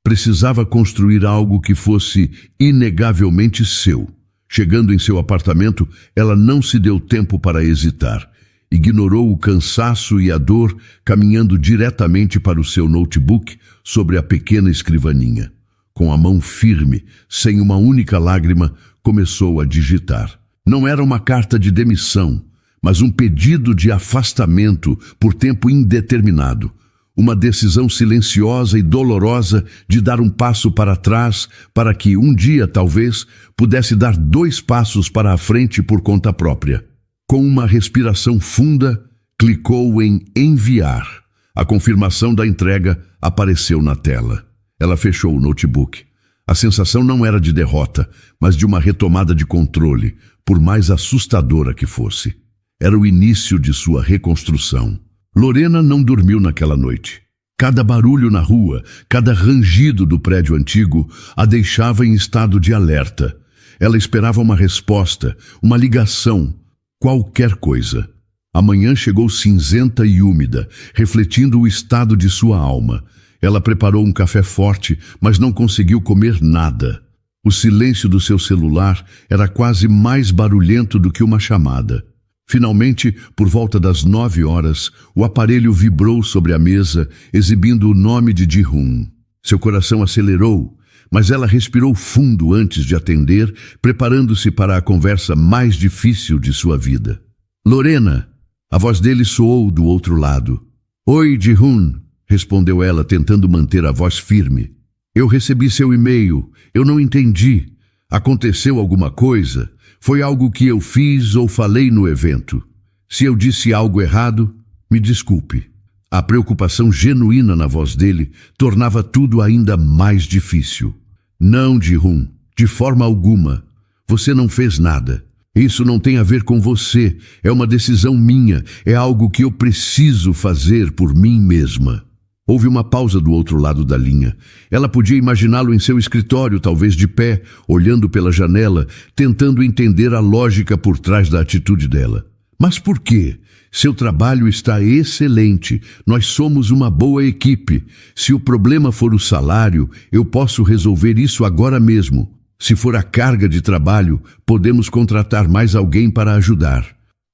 Precisava construir algo que fosse inegavelmente seu. Chegando em seu apartamento, ela não se deu tempo para hesitar. Ignorou o cansaço e a dor, caminhando diretamente para o seu notebook sobre a pequena escrivaninha. Com a mão firme, sem uma única lágrima, começou a digitar. Não era uma carta de demissão, mas um pedido de afastamento por tempo indeterminado. Uma decisão silenciosa e dolorosa de dar um passo para trás para que, um dia, talvez, pudesse dar 2 passos para a frente por conta própria. Com uma respiração funda, clicou em enviar. A confirmação da entrega apareceu na tela. Ela fechou o notebook. A sensação não era de derrota, mas de uma retomada de controle, por mais assustadora que fosse. Era o início de sua reconstrução. Lorena não dormiu naquela noite. Cada barulho na rua, cada rangido do prédio antigo a deixava em estado de alerta. Ela esperava uma resposta, uma ligação, qualquer coisa. A manhã chegou cinzenta e úmida, refletindo o estado de sua alma. Ela preparou um café forte, mas não conseguiu comer nada. O silêncio do seu celular era quase mais barulhento do que uma chamada. Finalmente, por volta das 9 horas, o aparelho vibrou sobre a mesa, exibindo o nome de Ji-Hoon. Seu coração acelerou, mas ela respirou fundo antes de atender, preparando-se para a conversa mais difícil de sua vida. Lorena! A voz dele soou do outro lado. Oi, Ji-Hoon, respondeu ela, tentando manter a voz firme. Eu recebi seu e-mail. Eu não entendi. Aconteceu alguma coisa? Foi algo que eu fiz ou falei no evento? Se eu disse algo errado, me desculpe. A preocupação genuína na voz dele tornava tudo ainda mais difícil. Não, Ji-Hoon, de forma alguma. Você não fez nada. Isso não tem a ver com você. É uma decisão minha. É algo que eu preciso fazer por mim mesma. Houve uma pausa do outro lado da linha. Ela podia imaginá-lo em seu escritório, talvez de pé, olhando pela janela, tentando entender a lógica por trás da atitude dela. Mas por quê? Seu trabalho está excelente. Nós somos uma boa equipe. Se o problema for o salário, eu posso resolver isso agora mesmo. Se for a carga de trabalho, podemos contratar mais alguém para ajudar.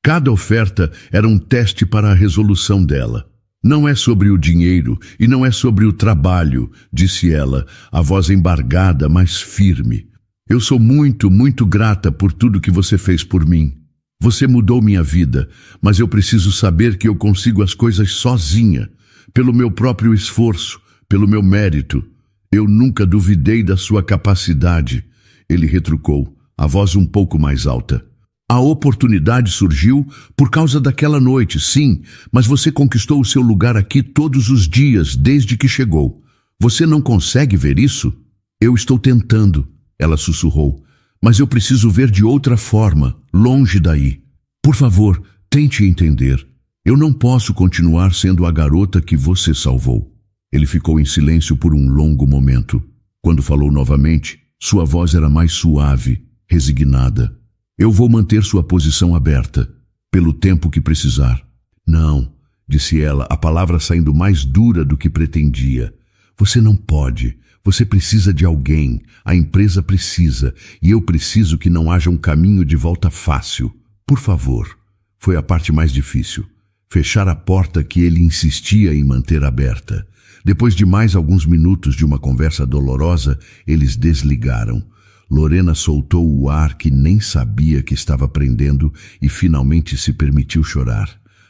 Cada oferta era um teste para a resolução dela. Não é sobre o dinheiro e não é sobre o trabalho, disse ela, a voz embargada, mas firme. Eu sou muito, muito grata por tudo que você fez por mim. Você mudou minha vida, mas eu preciso saber que eu consigo as coisas sozinha, pelo meu próprio esforço, pelo meu mérito. Eu nunca duvidei da sua capacidade, ele retrucou, a voz um pouco mais alta. A oportunidade surgiu por causa daquela noite, sim, mas você conquistou o seu lugar aqui todos os dias desde que chegou. Você não consegue ver isso? Eu estou tentando, ela sussurrou, mas eu preciso ver de outra forma, longe daí. Por favor, tente entender. Eu não posso continuar sendo a garota que você salvou. Ele ficou em silêncio por um longo momento. Quando falou novamente, sua voz era mais suave, resignada. Eu vou manter sua posição aberta, pelo tempo que precisar. Não, disse ela, a palavra saindo mais dura do que pretendia. Você não pode. Você precisa de alguém. A empresa precisa. E eu preciso que não haja um caminho de volta fácil. Por favor. Foi a parte mais difícil. Fechar a porta que ele insistia em manter aberta. Depois de mais alguns minutos de uma conversa dolorosa, eles desligaram. Lorena soltou o ar que nem sabia que estava prendendo e finalmente se permitiu chorar.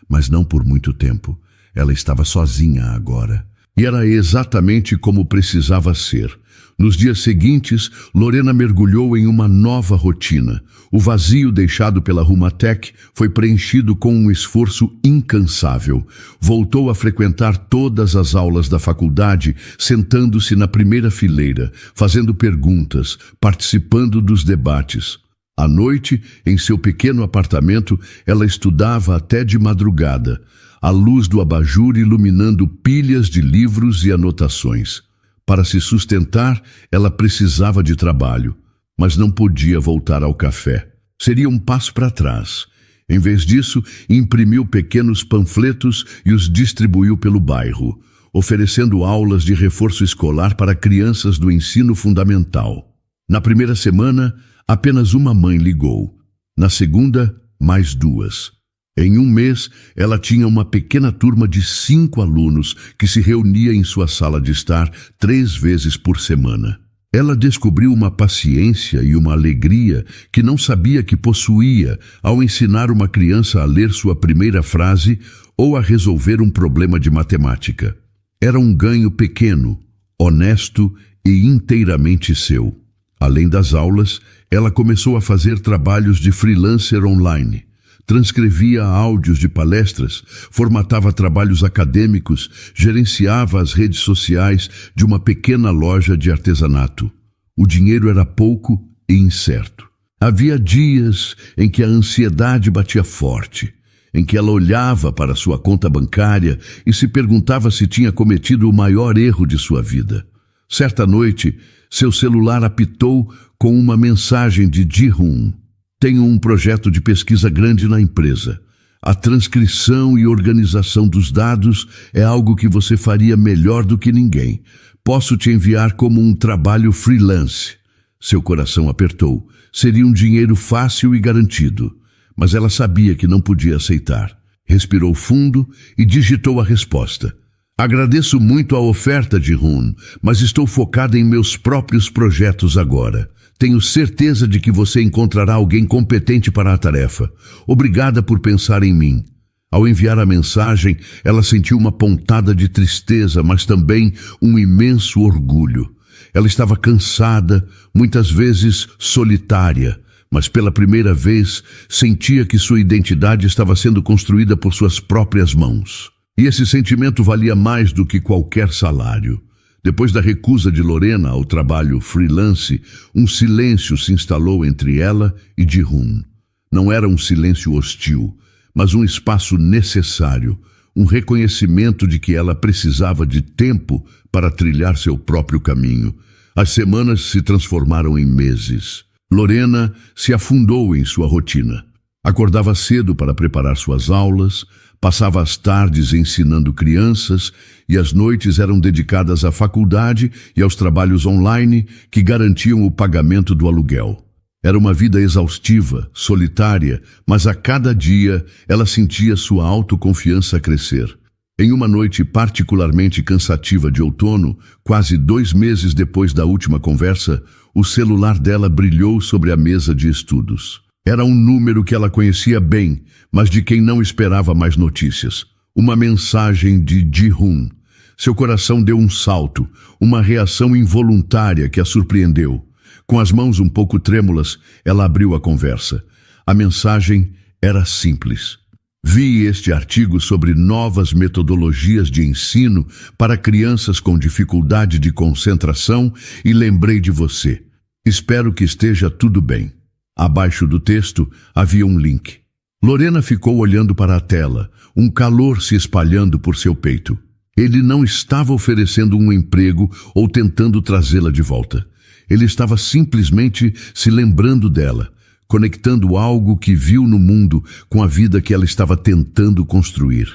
Mas não por muito tempo. Ela estava sozinha agora. E era exatamente como precisava ser. Nos dias seguintes, Lorena mergulhou em uma nova rotina. O vazio deixado pela Rumatec foi preenchido com um esforço incansável. Voltou a frequentar todas as aulas da faculdade, sentando-se na primeira fileira, fazendo perguntas, participando dos debates. À noite, em seu pequeno apartamento, ela estudava até de madrugada, a luz do abajur iluminando pilhas de livros e anotações. Para se sustentar, ela precisava de trabalho, mas não podia voltar ao café. Seria um passo para trás. Em vez disso, imprimiu pequenos panfletos e os distribuiu pelo bairro, oferecendo aulas de reforço escolar para crianças do ensino fundamental. Na primeira semana, apenas uma mãe ligou. Na segunda, mais 2. Em um mês, ela tinha uma pequena turma de 5 alunos que se reunia em sua sala de estar 3 vezes por semana. Ela descobriu uma paciência e uma alegria que não sabia que possuía ao ensinar uma criança a ler sua primeira frase ou a resolver um problema de matemática. Era um ganho pequeno, honesto e inteiramente seu. Além das aulas, ela começou a fazer trabalhos de freelancer online. Transcrevia áudios de palestras, formatava trabalhos acadêmicos, gerenciava as redes sociais de uma pequena loja de artesanato. O dinheiro era pouco e incerto. Havia dias em que a ansiedade batia forte, em que ela olhava para sua conta bancária e se perguntava se tinha cometido o maior erro de sua vida. Certa noite, seu celular apitou com uma mensagem de Ji-hoon. Tenho um projeto de pesquisa grande na empresa. A transcrição e organização dos dados é algo que você faria melhor do que ninguém. Posso te enviar como um trabalho freelance. Seu coração apertou. Seria um dinheiro fácil e garantido. Mas ela sabia que não podia aceitar. Respirou fundo e digitou a resposta. Agradeço muito a oferta de Ji-hoon, mas estou focada em meus próprios projetos agora. Tenho certeza de que você encontrará alguém competente para a tarefa. Obrigada por pensar em mim. Ao enviar a mensagem, ela sentiu uma pontada de tristeza, mas também um imenso orgulho. Ela estava cansada, muitas vezes solitária, mas pela primeira vez sentia que sua identidade estava sendo construída por suas próprias mãos. E esse sentimento valia mais do que qualquer salário. Depois da recusa de Lorena ao trabalho freelance, um silêncio se instalou entre ela e Ji-hoon. Não era um silêncio hostil, mas um espaço necessário, um reconhecimento de que ela precisava de tempo para trilhar seu próprio caminho. As semanas se transformaram em meses. Lorena se afundou em sua rotina. Acordava cedo para preparar suas aulas, passava as tardes ensinando crianças e as noites eram dedicadas à faculdade e aos trabalhos online que garantiam o pagamento do aluguel. Era uma vida exaustiva, solitária, mas a cada dia ela sentia sua autoconfiança crescer. Em uma noite particularmente cansativa de outono, quase 2 meses depois da última conversa, o celular dela brilhou sobre a mesa de estudos. Era um número que ela conhecia bem, mas de quem não esperava mais notícias. Uma mensagem de Ji-hoon. Seu coração deu um salto, uma reação involuntária que a surpreendeu. Com as mãos um pouco trêmulas, ela abriu a conversa. A mensagem era simples. Vi este artigo sobre novas metodologias de ensino para crianças com dificuldade de concentração e lembrei de você. Espero que esteja tudo bem. Abaixo do texto havia um link. Lorena ficou olhando para a tela, um calor se espalhando por seu peito. Ele não estava oferecendo um emprego ou tentando trazê-la de volta. Ele estava simplesmente se lembrando dela, conectando algo que viu no mundo com a vida que ela estava tentando construir.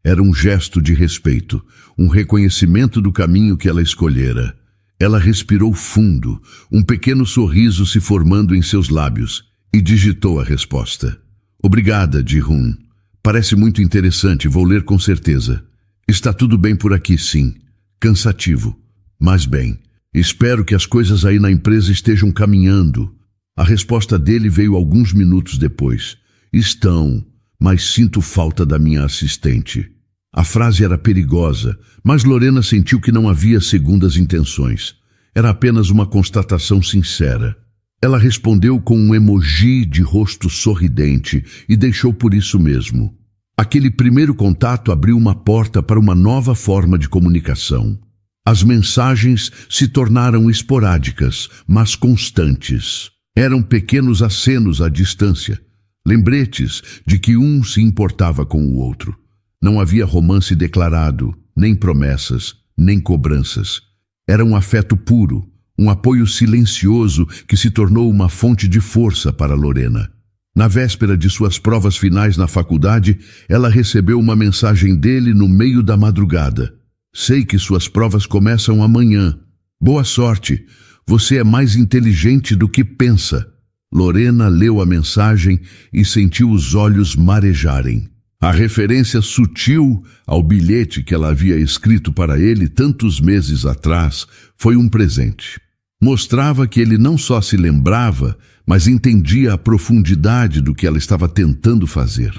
Era um gesto de respeito, um reconhecimento do caminho que ela escolhera. Ela respirou fundo, um pequeno sorriso se formando em seus lábios, e digitou a resposta. Obrigada, Ji-hoon. Parece muito interessante, vou ler com certeza. Está tudo bem por aqui, sim. Cansativo, mas bem. Espero que as coisas aí na empresa estejam caminhando. A resposta dele veio alguns minutos depois. Estão, mas sinto falta da minha assistente. A frase era perigosa, mas Lorena sentiu que não havia segundas intenções. Era apenas uma constatação sincera. Ela respondeu com um emoji de rosto sorridente e deixou por isso mesmo. Aquele primeiro contato abriu uma porta para uma nova forma de comunicação. As mensagens se tornaram esporádicas, mas constantes. Eram pequenos acenos à distância, lembretes de que um se importava com o outro. Não havia romance declarado, nem promessas, nem cobranças. Era um afeto puro, um apoio silencioso que se tornou uma fonte de força para Lorena. Na véspera de suas provas finais na faculdade, ela recebeu uma mensagem dele no meio da madrugada. Sei que suas provas começam amanhã. Boa sorte. Você é mais inteligente do que pensa. Lorena leu a mensagem e sentiu os olhos marejarem. A referência sutil ao bilhete que ela havia escrito para ele tantos meses atrás foi um presente. Mostrava que ele não só se lembrava, mas entendia a profundidade do que ela estava tentando fazer.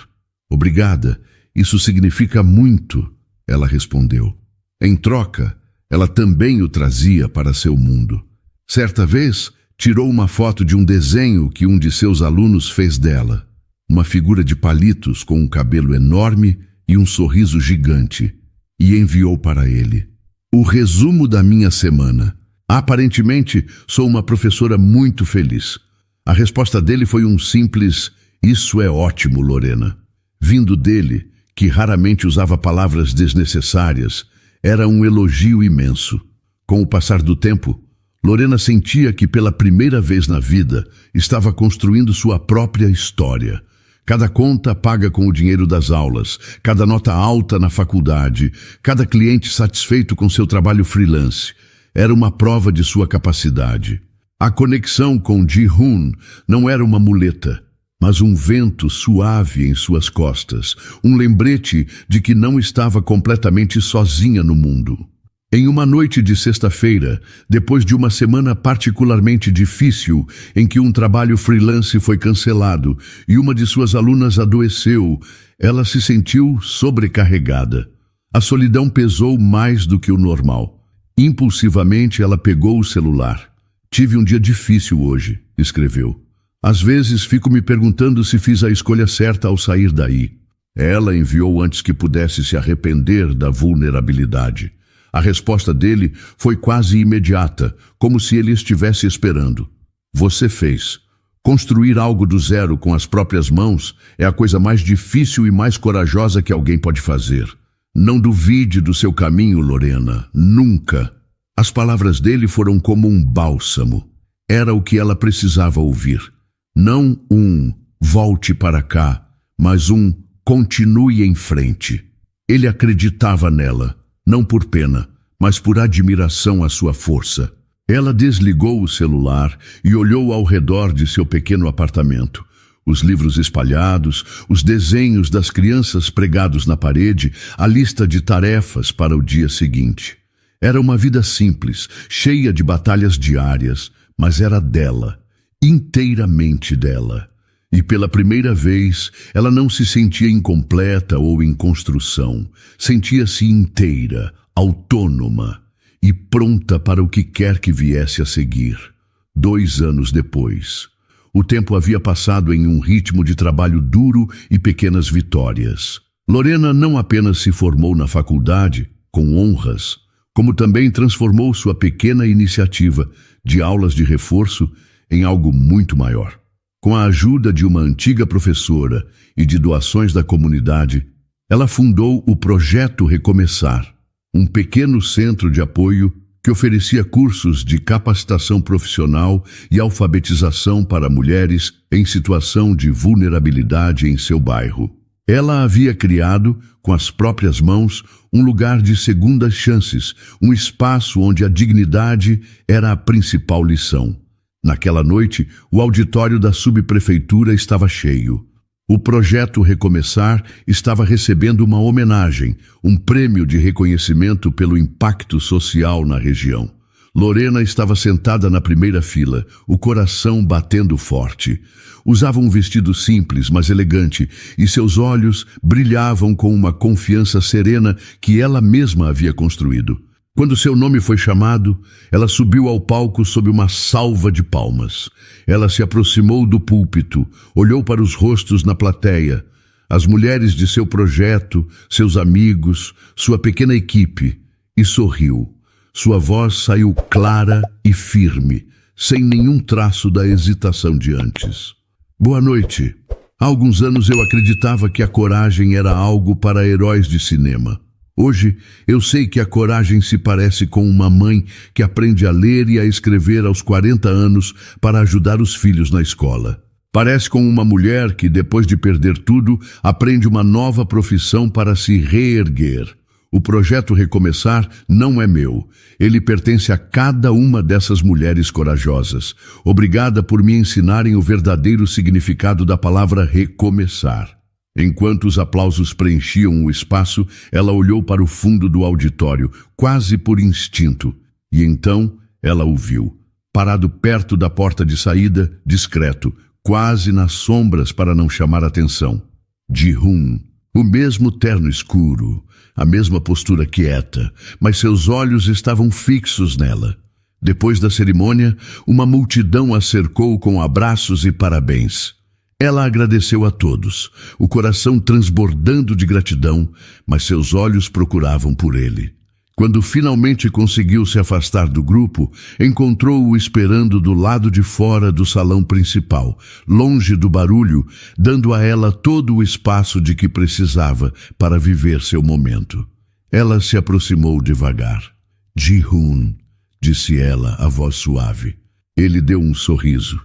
Obrigada, isso significa muito, ela respondeu. Em troca, ela também o trazia para seu mundo. Certa vez, tirou uma foto de um desenho que um de seus alunos fez dela. Uma figura de palitos com um cabelo enorme e um sorriso gigante, e enviou para ele. O resumo da minha semana. Aparentemente, sou uma professora muito feliz. A resposta dele foi um simples, isso é ótimo, Lorena. Vindo dele, que raramente usava palavras desnecessárias, era um elogio imenso. Com o passar do tempo, Lorena sentia que pela primeira vez na vida estava construindo sua própria história. Cada conta paga com o dinheiro das aulas, cada nota alta na faculdade, cada cliente satisfeito com seu trabalho freelance. Era uma prova de sua capacidade. A conexão com Ji-hoon não era uma muleta, mas um vento suave em suas costas, um lembrete de que não estava completamente sozinha no mundo. Em uma noite de sexta-feira, depois de uma semana particularmente difícil, em que um trabalho freelance foi cancelado e uma de suas alunas adoeceu, ela se sentiu sobrecarregada. A solidão pesou mais do que o normal. Impulsivamente, ela pegou o celular. Tive um dia difícil hoje, escreveu. Às vezes fico me perguntando se fiz a escolha certa ao sair daí. Ela enviou antes que pudesse se arrepender da vulnerabilidade. A resposta dele foi quase imediata, como se ele estivesse esperando. Você fez. Construir algo do zero com as próprias mãos é a coisa mais difícil e mais corajosa que alguém pode fazer. Não duvide do seu caminho, Lorena. Nunca. As palavras dele foram como um bálsamo. Era o que ela precisava ouvir. Não um volte para cá, mas um continue em frente. Ele acreditava nela. Não por pena, mas por admiração à sua força. Ela desligou o celular e olhou ao redor de seu pequeno apartamento. Os livros espalhados, os desenhos das crianças pregados na parede, a lista de tarefas para o dia seguinte. Era uma vida simples, cheia de batalhas diárias, mas era dela, inteiramente dela. E pela primeira vez, ela não se sentia incompleta ou em construção. Sentia-se inteira, autônoma e pronta para o que quer que viesse a seguir. 2 anos depois, o tempo havia passado em um ritmo de trabalho duro e pequenas vitórias. Lorena não apenas se formou na faculdade, com honras, como também transformou sua pequena iniciativa de aulas de reforço em algo muito maior. Com a ajuda de uma antiga professora e de doações da comunidade, ela fundou o Projeto Recomeçar, um pequeno centro de apoio que oferecia cursos de capacitação profissional e alfabetização para mulheres em situação de vulnerabilidade em seu bairro. Ela havia criado, com as próprias mãos, um lugar de segundas chances, um espaço onde a dignidade era a principal lição. Naquela noite, o auditório da subprefeitura estava cheio. O Projeto Recomeçar estava recebendo uma homenagem, um prêmio de reconhecimento pelo impacto social na região. Lorena estava sentada na primeira fila, o coração batendo forte. Usava um vestido simples, mas elegante, e seus olhos brilhavam com uma confiança serena que ela mesma havia construído. Quando seu nome foi chamado, ela subiu ao palco sob uma salva de palmas. Ela se aproximou do púlpito, olhou para os rostos na plateia, as mulheres de seu projeto, seus amigos, sua pequena equipe, e sorriu. Sua voz saiu clara e firme, sem nenhum traço da hesitação de antes. Boa noite. Há alguns anos eu acreditava que a coragem era algo para heróis de cinema. Hoje, eu sei que a coragem se parece com uma mãe que aprende a ler e a escrever aos 40 anos para ajudar os filhos na escola. Parece com uma mulher que, depois de perder tudo, aprende uma nova profissão para se reerguer. O Projeto Recomeçar não é meu. Ele pertence a cada uma dessas mulheres corajosas. Obrigada por me ensinarem o verdadeiro significado da palavra recomeçar. Enquanto os aplausos preenchiam o espaço, ela olhou para o fundo do auditório, quase por instinto. E então ela o viu. parado perto da porta de saída, discreto, quase nas sombras para não chamar atenção. Ji-hoon, o mesmo terno escuro, a mesma postura quieta, mas seus olhos estavam fixos nela. Depois da cerimônia, uma multidão a cercou com abraços e parabéns. Ela agradeceu a todos, o coração transbordando de gratidão, mas seus olhos procuravam por ele. Quando finalmente conseguiu se afastar do grupo, encontrou-o esperando do lado de fora do salão principal, longe do barulho, dando a ela todo o espaço de que precisava para viver seu momento. Ela se aproximou devagar. Ji-hoon, disse ela, a voz suave. Ele deu um sorriso.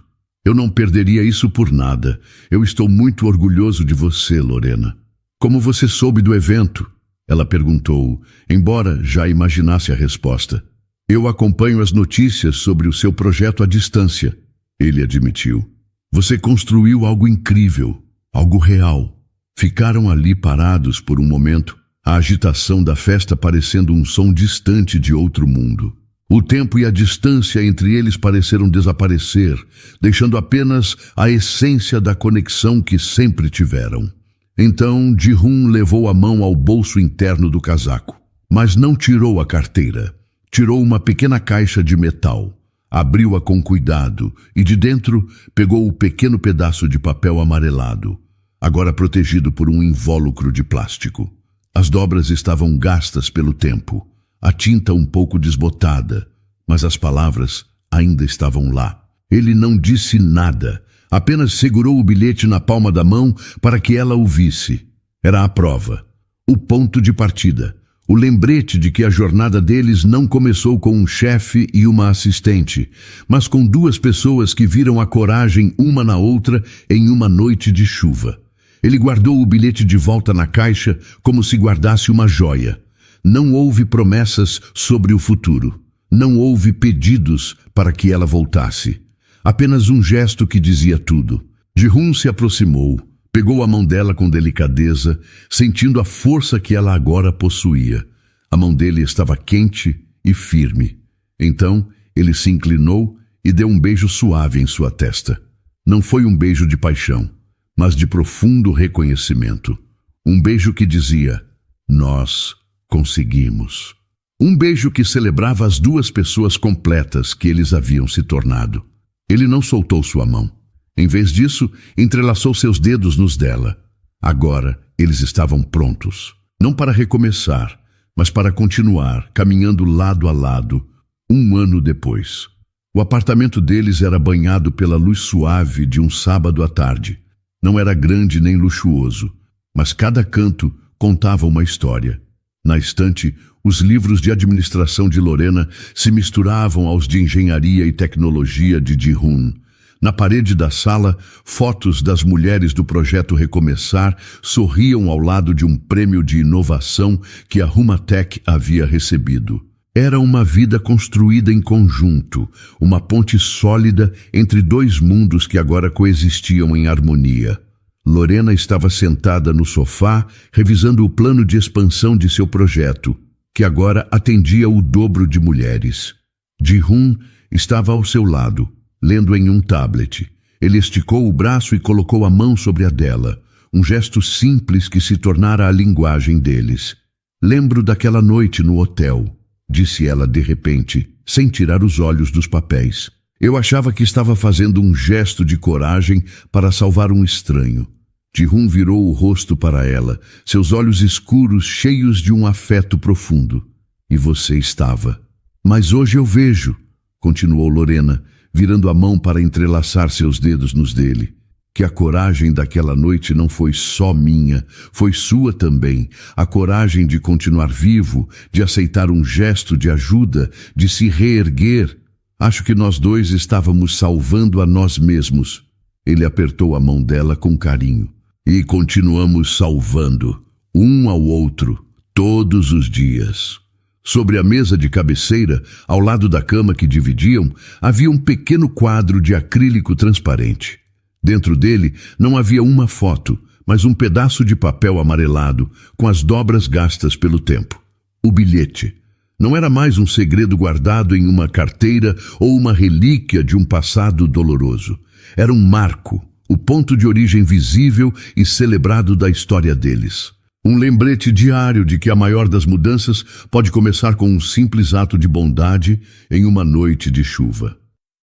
Eu não perderia isso por nada. Eu estou muito orgulhoso de você, Lorena. Como você soube do evento? Ela perguntou, embora já imaginasse a resposta. Eu acompanho as notícias sobre o seu projeto à distância, ele admitiu. Você construiu algo incrível, algo real. Ficaram ali parados por um momento, a agitação da festa parecendo um som distante de outro mundo. O tempo e a distância entre eles pareceram desaparecer, deixando apenas a essência da conexão que sempre tiveram. Então, Ji-hoon levou a mão ao bolso interno do casaco, mas não tirou a carteira. Tirou uma pequena caixa de metal, abriu-a com cuidado e de dentro pegou o pequeno pedaço de papel amarelado, agora protegido por um invólucro de plástico. As dobras estavam gastas pelo tempo, a tinta um pouco desbotada, mas as palavras ainda estavam lá. Ele não disse nada. Apenas segurou o bilhete na palma da mão para que ela o visse. Era a prova, o ponto de partida, o lembrete de que a jornada deles não começou com um chefe e uma assistente, mas com duas pessoas que viram a coragem uma na outra em uma noite de chuva. Ele guardou o bilhete de volta na caixa como se guardasse uma joia. Não houve promessas sobre o futuro. Não houve pedidos para que ela voltasse. Apenas um gesto que dizia tudo. Ji-hoon se aproximou, pegou a mão dela com delicadeza, sentindo a força que ela agora possuía. A mão dele estava quente e firme. Então, ele se inclinou e deu um beijo suave em sua testa. Não foi um beijo de paixão, mas de profundo reconhecimento. Um beijo que dizia, nós conseguimos. Um beijo que celebrava as duas pessoas completas que eles haviam se tornado. Ele não soltou sua mão. Em vez disso, entrelaçou seus dedos nos dela. Agora, eles estavam prontos. Não para recomeçar, mas para continuar, caminhando lado a lado, um ano depois. O apartamento deles era banhado pela luz suave de um sábado à tarde. Não era grande nem luxuoso, mas cada canto contava uma história. Na estante, os livros de administração de Lorena se misturavam aos de engenharia e tecnologia de Ji-hoon. Na parede da sala, fotos das mulheres do projeto Recomeçar sorriam ao lado de um prêmio de inovação que a Rumatech havia recebido. Era uma vida construída em conjunto, uma ponte sólida entre dois mundos que agora coexistiam em harmonia. Lorena estava sentada no sofá, revisando o plano de expansão de seu projeto, que agora atendia o dobro de mulheres. Ji-hoon estava ao seu lado, lendo em um tablet. Ele esticou o braço e colocou a mão sobre a dela, um gesto simples que se tornara a linguagem deles. Lembro daquela noite no hotel, disse ela de repente, sem tirar os olhos dos papéis. Eu achava que estava fazendo um gesto de coragem para salvar um estranho. Ji-hoon virou o rosto para ela, seus olhos escuros cheios de um afeto profundo. E você estava. Mas hoje eu vejo, continuou Lorena, virando a mão para entrelaçar seus dedos nos dele, que a coragem daquela noite não foi só minha, foi sua também. A coragem de continuar vivo, de aceitar um gesto de ajuda, de se reerguer. Acho que nós dois estávamos salvando a nós mesmos. Ele apertou a mão dela com carinho. E continuamos salvando, um ao outro, todos os dias. Sobre a mesa de cabeceira, ao lado da cama que dividiam, havia um pequeno quadro de acrílico transparente. Dentro dele não havia uma foto, mas um pedaço de papel amarelado, com as dobras gastas pelo tempo. O bilhete. Não era mais um segredo guardado em uma carteira ou uma relíquia de um passado doloroso. Era um marco, o ponto de origem visível e celebrado da história deles. Um lembrete diário de que a maior das mudanças pode começar com um simples ato de bondade em uma noite de chuva.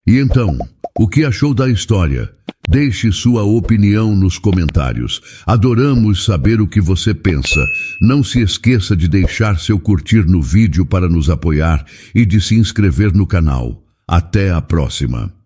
E então, o que achou da história? Deixe sua opinião nos comentários. Adoramos saber o que você pensa. Não se esqueça de deixar seu curtir no vídeo para nos apoiar e de se inscrever no canal. Até a próxima!